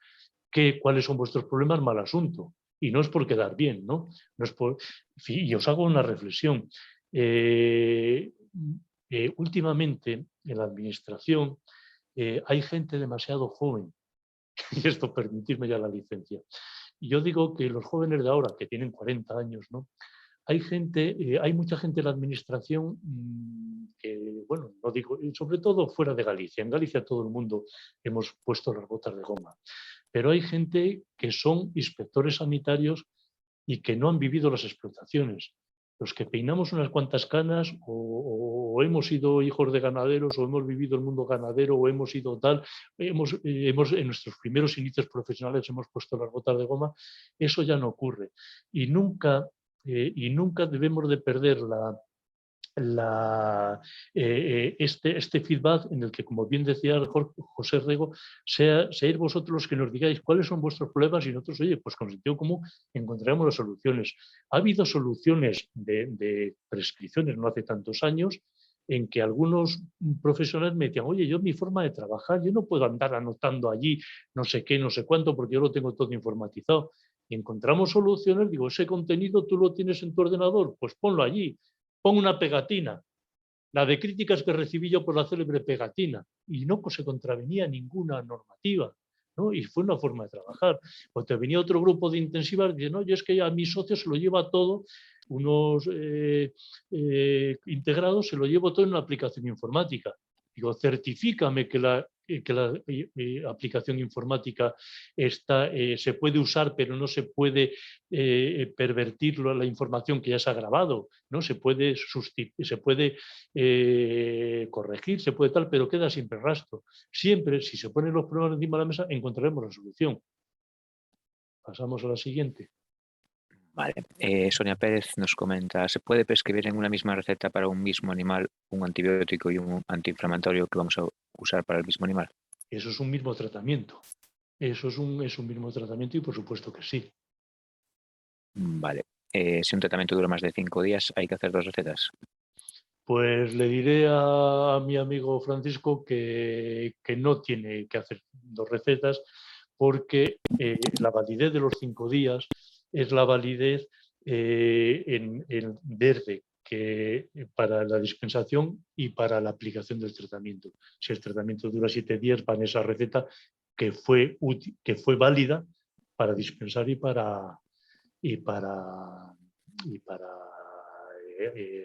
cuáles son vuestros problemas, mal asunto. Y no es por quedar bien, ¿no? Y os hago una reflexión. Últimamente, en la administración, hay gente demasiado joven. Y esto, permitidme ya la licencia. Y yo digo que los jóvenes de ahora, que tienen 40 años, ¿no? Hay mucha gente en la administración que, bueno, no digo, sobre todo fuera de Galicia. En Galicia todo el mundo hemos puesto las botas de goma. Pero hay gente que son inspectores sanitarios y que no han vivido las explotaciones. Los que peinamos unas cuantas canas o hemos sido hijos de ganaderos o hemos vivido el mundo ganadero o hemos sido tal, en nuestros primeros inicios profesionales hemos puesto las botas de goma, eso ya no ocurre. Y nunca debemos de perder este feedback en el que, como bien decía José Rego, seáis vosotros los que nos digáis cuáles son vuestros problemas y nosotros, oye, pues con sentido común encontraremos las soluciones. Ha habido soluciones de prescripciones no hace tantos años en que algunos profesionales me decían, oye, yo mi forma de trabajar, yo no puedo andar anotando allí no sé qué, no sé cuánto, porque yo lo tengo todo informatizado. Y encontramos soluciones, digo, ese contenido tú lo tienes en tu ordenador, pues ponlo allí. Pon una pegatina, la de críticas que recibí yo por la célebre pegatina, y no se contravenía ninguna normativa, ¿no? Y fue una forma de trabajar. O te venía otro grupo de intensivas y dice, no, yo es que a mi socio se lo lleva todo integrados, se lo llevo todo en una aplicación informática. Digo, certifícame que la aplicación informática se puede usar, pero no se puede pervertir la información que ya se ha grabado, ¿no? Se puede corregir, se puede tal, pero queda siempre rastro. Siempre, si se ponen los problemas encima de la mesa, encontraremos la solución. Pasamos a la siguiente. Vale. Sonia Pérez nos comenta, ¿se puede prescribir en una misma receta para un mismo animal un antibiótico y un antiinflamatorio que vamos a usar para el mismo animal? Eso es un mismo tratamiento. Eso es un mismo tratamiento y por supuesto que sí. Vale. Si un tratamiento dura más de 5 días, ¿hay que hacer 2 recetas? Pues le diré a mi amigo Francisco que no tiene que hacer 2 recetas porque la validez de los 5 días es la validez en verde que para la dispensación y para la aplicación del tratamiento. Si el tratamiento dura 7 días, va en esa receta que fue válida para dispensar y para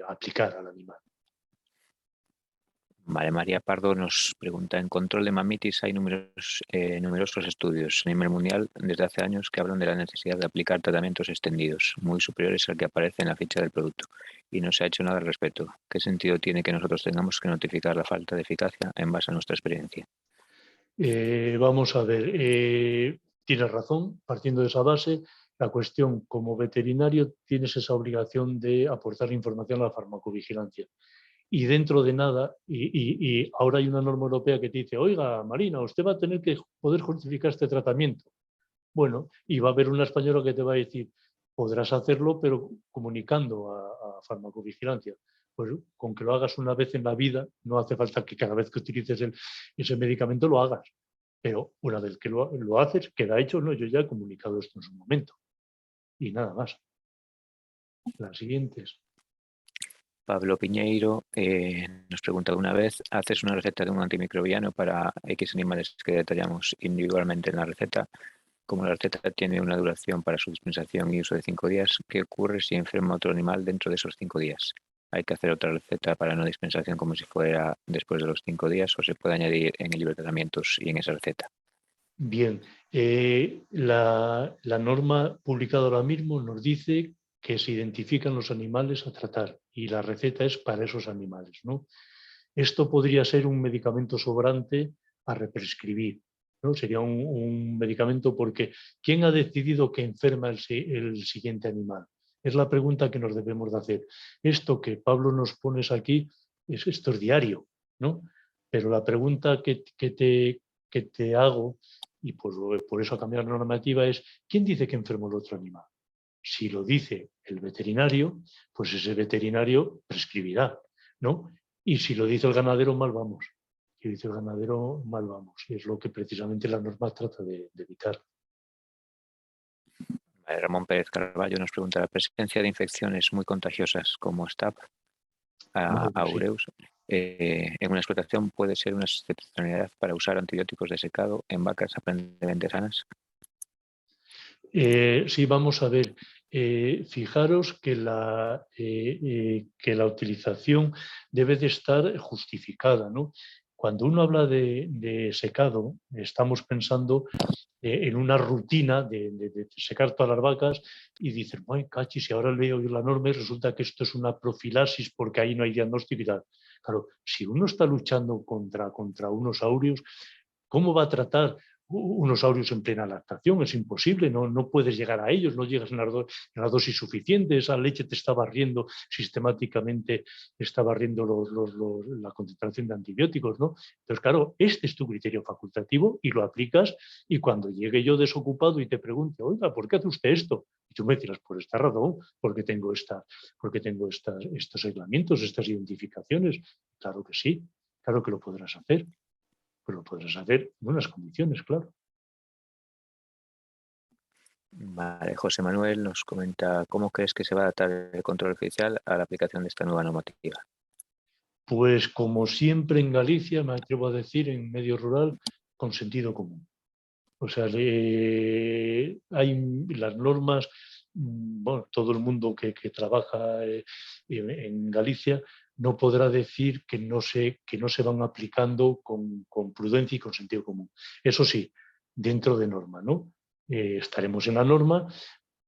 aplicar al animal. Vale, María Pardo nos pregunta, en control de mamitis hay numerosos estudios a nivel mundial desde hace años que hablan de la necesidad de aplicar tratamientos extendidos, muy superiores al que aparece en la ficha del producto, y no se ha hecho nada al respecto. ¿Qué sentido tiene que nosotros tengamos que notificar la falta de eficacia en base a nuestra experiencia? Vamos a ver, tienes razón, partiendo de esa base, la cuestión como veterinario tienes esa obligación de aportar información a la farmacovigilancia. Y dentro de nada, y ahora hay una norma europea que te dice, oiga, Marina, usted va a tener que poder justificar este tratamiento. Bueno, y va a haber una española que te va a decir, podrás hacerlo, pero comunicando a farmacovigilancia. Pues con que lo hagas una vez en la vida, no hace falta que cada vez que utilices ese medicamento lo hagas. Pero una vez que lo haces, queda hecho, no, yo ya he comunicado esto en su momento. Y nada más. Las siguientes. Pablo Piñeiro nos pregunta alguna vez, ¿haces una receta de un antimicrobiano para X animales que detallamos individualmente en la receta? Como la receta tiene una duración para su dispensación y uso de 5 días, ¿qué ocurre si enferma otro animal dentro de esos 5 días? ¿Hay que hacer otra receta para una dispensación como si fuera después de los 5 días o se puede añadir en el libro de tratamientos y en esa receta? Bien, la norma publicada ahora mismo nos dice que se identifican los animales a tratar y la receta es para esos animales, ¿no? Esto podría ser un medicamento sobrante a represcribir, ¿no? Sería un medicamento porque ¿quién ha decidido que enferma el siguiente animal? Es la pregunta que nos debemos de hacer. Esto que Pablo nos pones aquí, esto es diario, ¿no? Pero la pregunta que te hago, y por eso ha cambiado la normativa, es ¿quién dice que enfermó el otro animal? Si lo dice el veterinario, pues ese veterinario prescribirá, ¿no? Y si lo dice el ganadero, mal vamos. Si lo dice el ganadero, mal vamos. Y es lo que precisamente la norma trata de evitar. Ramón Pérez Carballo nos pregunta, ¿la presencia de infecciones muy contagiosas como Staph aureus en una explotación puede ser una excepcionalidad para usar antibióticos de secado en vacas aparentemente sanas? Sí, vamos a ver. Fijaros que la utilización debe de estar justificada, ¿no? Cuando uno habla de secado, estamos pensando en una rutina de secar todas las vacas y dicen, ¡ay, cachis! Si ahora leo la norma y resulta que esto es una profilaxis porque ahí no hay diagnóstico y tal. Claro, si uno está luchando contra unos aureus, ¿cómo va a tratar unos aureus en plena lactación? Es imposible, no puedes llegar a ellos, no llegas en la dosis suficiente, esa leche te está barriendo sistemáticamente, está barriendo la concentración de antibióticos, ¿no? Entonces, claro, este es tu criterio facultativo y lo aplicas y cuando llegue yo desocupado y te pregunte, oiga, ¿por qué hace usted esto? Y tú me dirás, por esta razón, porque tengo estos aislamientos, estas identificaciones. Claro que sí, claro que lo podrás hacer. Pues lo podrás hacer en unas condiciones, claro. Vale, José Manuel nos comenta, ¿cómo crees que se va a adaptar el control oficial a la aplicación de esta nueva normativa? Pues como siempre en Galicia, me atrevo a decir, en medio rural, con sentido común. O sea, hay las normas bueno, todo el mundo que trabaja en Galicia no podrá decir que no se van aplicando con prudencia y con sentido común. Eso sí, dentro de norma, ¿no? Estaremos en la norma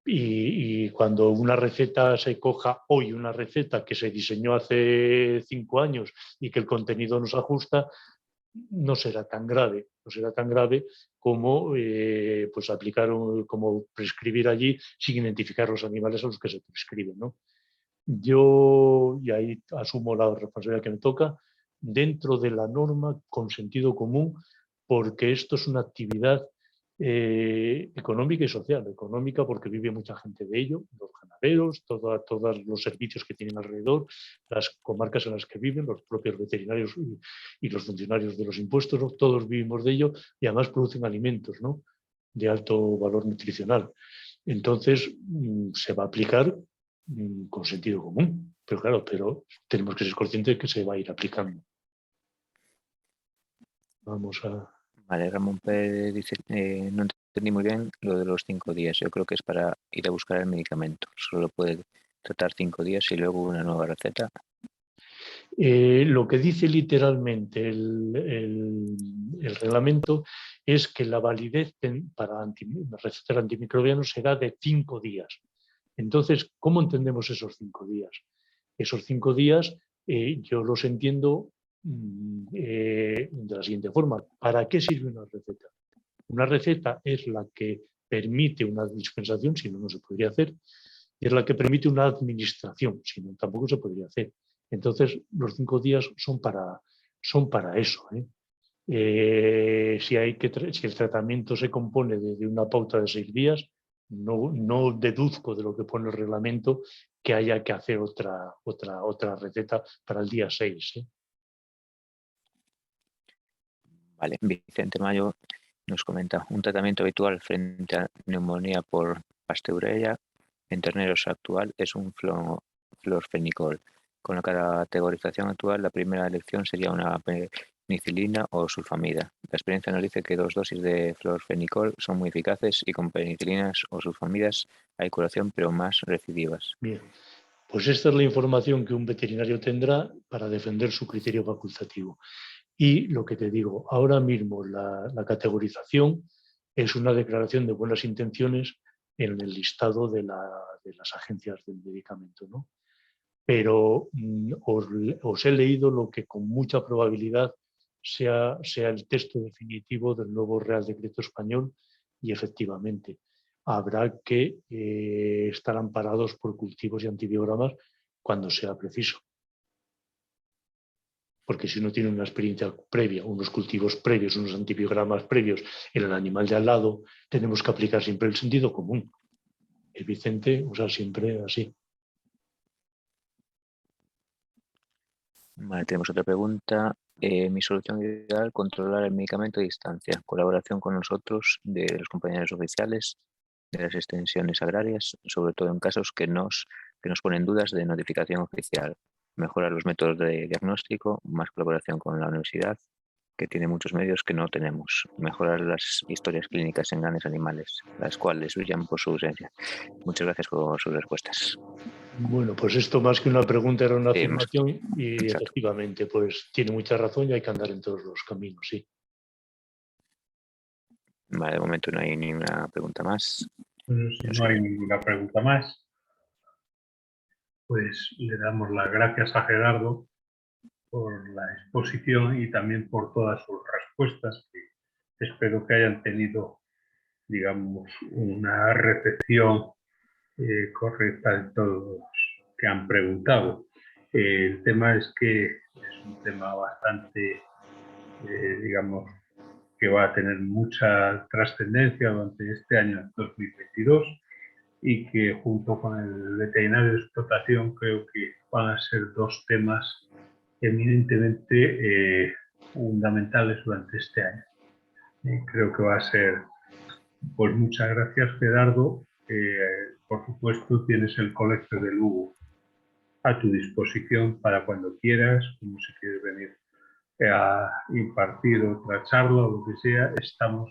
y cuando una receta se coja hoy, una receta que se diseñó hace 5 años y que el contenido nos ajusta, no será tan grave como pues aplicar, como prescribir allí sin identificar los animales a los que se prescriben, ¿no? Yo, y ahí asumo la responsabilidad que me toca, dentro de la norma con sentido común, porque esto es una actividad económica y social. Económica porque vive mucha gente de ello, los ganaderos, todos los servicios que tienen alrededor, las comarcas en las que viven, los propios veterinarios y los funcionarios de los impuestos, ¿no? Todos vivimos de ello y además producen alimentos, ¿no?, de alto valor nutricional. Entonces, se va a aplicar con sentido común, pero claro, tenemos que ser conscientes de que se va a ir aplicando. Vamos a... Vale, Ramón Pérez dice, no entendí muy bien lo de los 5 días. Yo creo que es para ir a buscar el medicamento. Solo puede tratar 5 días y luego una nueva receta. Lo que dice literalmente el reglamento es que la validez para recetas antimicrobianos será de 5 días. Entonces, ¿cómo entendemos esos 5 días? Esos 5 días yo los entiendo de la siguiente forma. ¿Para qué sirve una receta? Una receta es la que permite una dispensación, si no, no se podría hacer, y es la que permite una administración, si no, tampoco se podría hacer. Entonces, los 5 días son para eso. Si el tratamiento se compone de una pauta de 6 días, no deduzco de lo que pone el reglamento que haya que hacer otra receta para el día 6. Vale, Vicente Mayo nos comenta, un tratamiento habitual frente a neumonía por Pasteurella en terneros actual es un florfenicol. Con la categorización actual, la primera elección sería una penicilina o sulfamida. La experiencia nos dice que 2 dosis de florfenicol son muy eficaces y con penicilinas o sulfamidas hay curación, pero más recidivas. Bien, pues esta es la información que un veterinario tendrá para defender su criterio facultativo. Y lo que te digo, ahora mismo la categorización es una declaración de buenas intenciones en el listado de las agencias del medicamento, ¿no? Pero os he leído lo que con mucha probabilidad sea el texto definitivo del nuevo Real Decreto Español y efectivamente habrá que estar amparados por cultivos y antibiogramas cuando sea preciso. Porque si uno tiene una experiencia previa, unos cultivos previos, unos antibiogramas previos en el animal de al lado, tenemos que aplicar siempre el sentido común. El Vicente usa siempre así. Vale, tenemos otra pregunta. Mi solución ideal, controlar el medicamento a distancia, colaboración con nosotros, de los compañeros oficiales, de las extensiones agrarias, sobre todo en casos que nos ponen dudas de notificación oficial. Mejorar los métodos de diagnóstico, más colaboración con la universidad, que tiene muchos medios que no tenemos. Mejorar las historias clínicas en grandes animales, las cuales brillan por su ausencia. Muchas gracias por sus respuestas. Bueno, pues esto más que una pregunta era una afirmación y exacto. efectivamente pues tiene mucha razón y hay que andar en todos los caminos, sí. Vale, de momento no hay ninguna pregunta más. Si no hay ninguna pregunta más, pues le damos las gracias a Gerardo por la exposición y también por todas sus respuestas, que espero que hayan tenido, digamos, una recepción correcta de todos que han preguntado. El tema es que es un tema bastante, digamos, que va a tener mucha trascendencia durante este año 2022 y que junto con el veterinario de explotación creo que van a ser 2 temas eminentemente fundamentales durante este año. Creo que va a ser, pues muchas gracias Gerardo, por supuesto tienes el Colegio de Lugo a tu disposición para cuando quieras, como si quieres venir a impartir otra charla o lo que sea, estamos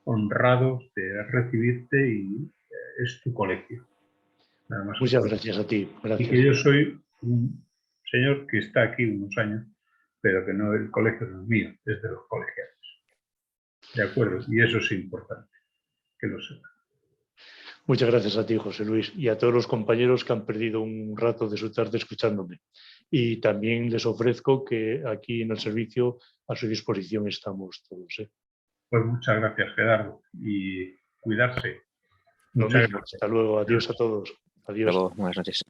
honrados de recibirte y es tu colegio. Nada más. Muchas gracias a ti. Y Gracias. que yo soy un señor que está aquí unos años, pero que no, el colegio no es mío, es de los colegiados. ¿De acuerdo? Y eso es importante, que lo sepan. Muchas gracias a ti, José Luis, y a todos los compañeros que han perdido un rato de su tarde escuchándome. Y también les ofrezco que aquí en el servicio a su disposición estamos todos. Pues muchas gracias, Gerardo, y cuidarse. Lo Muchas mismo. gracias. Hasta luego. Adiós a todos. Adiós. Luego, buenas noches.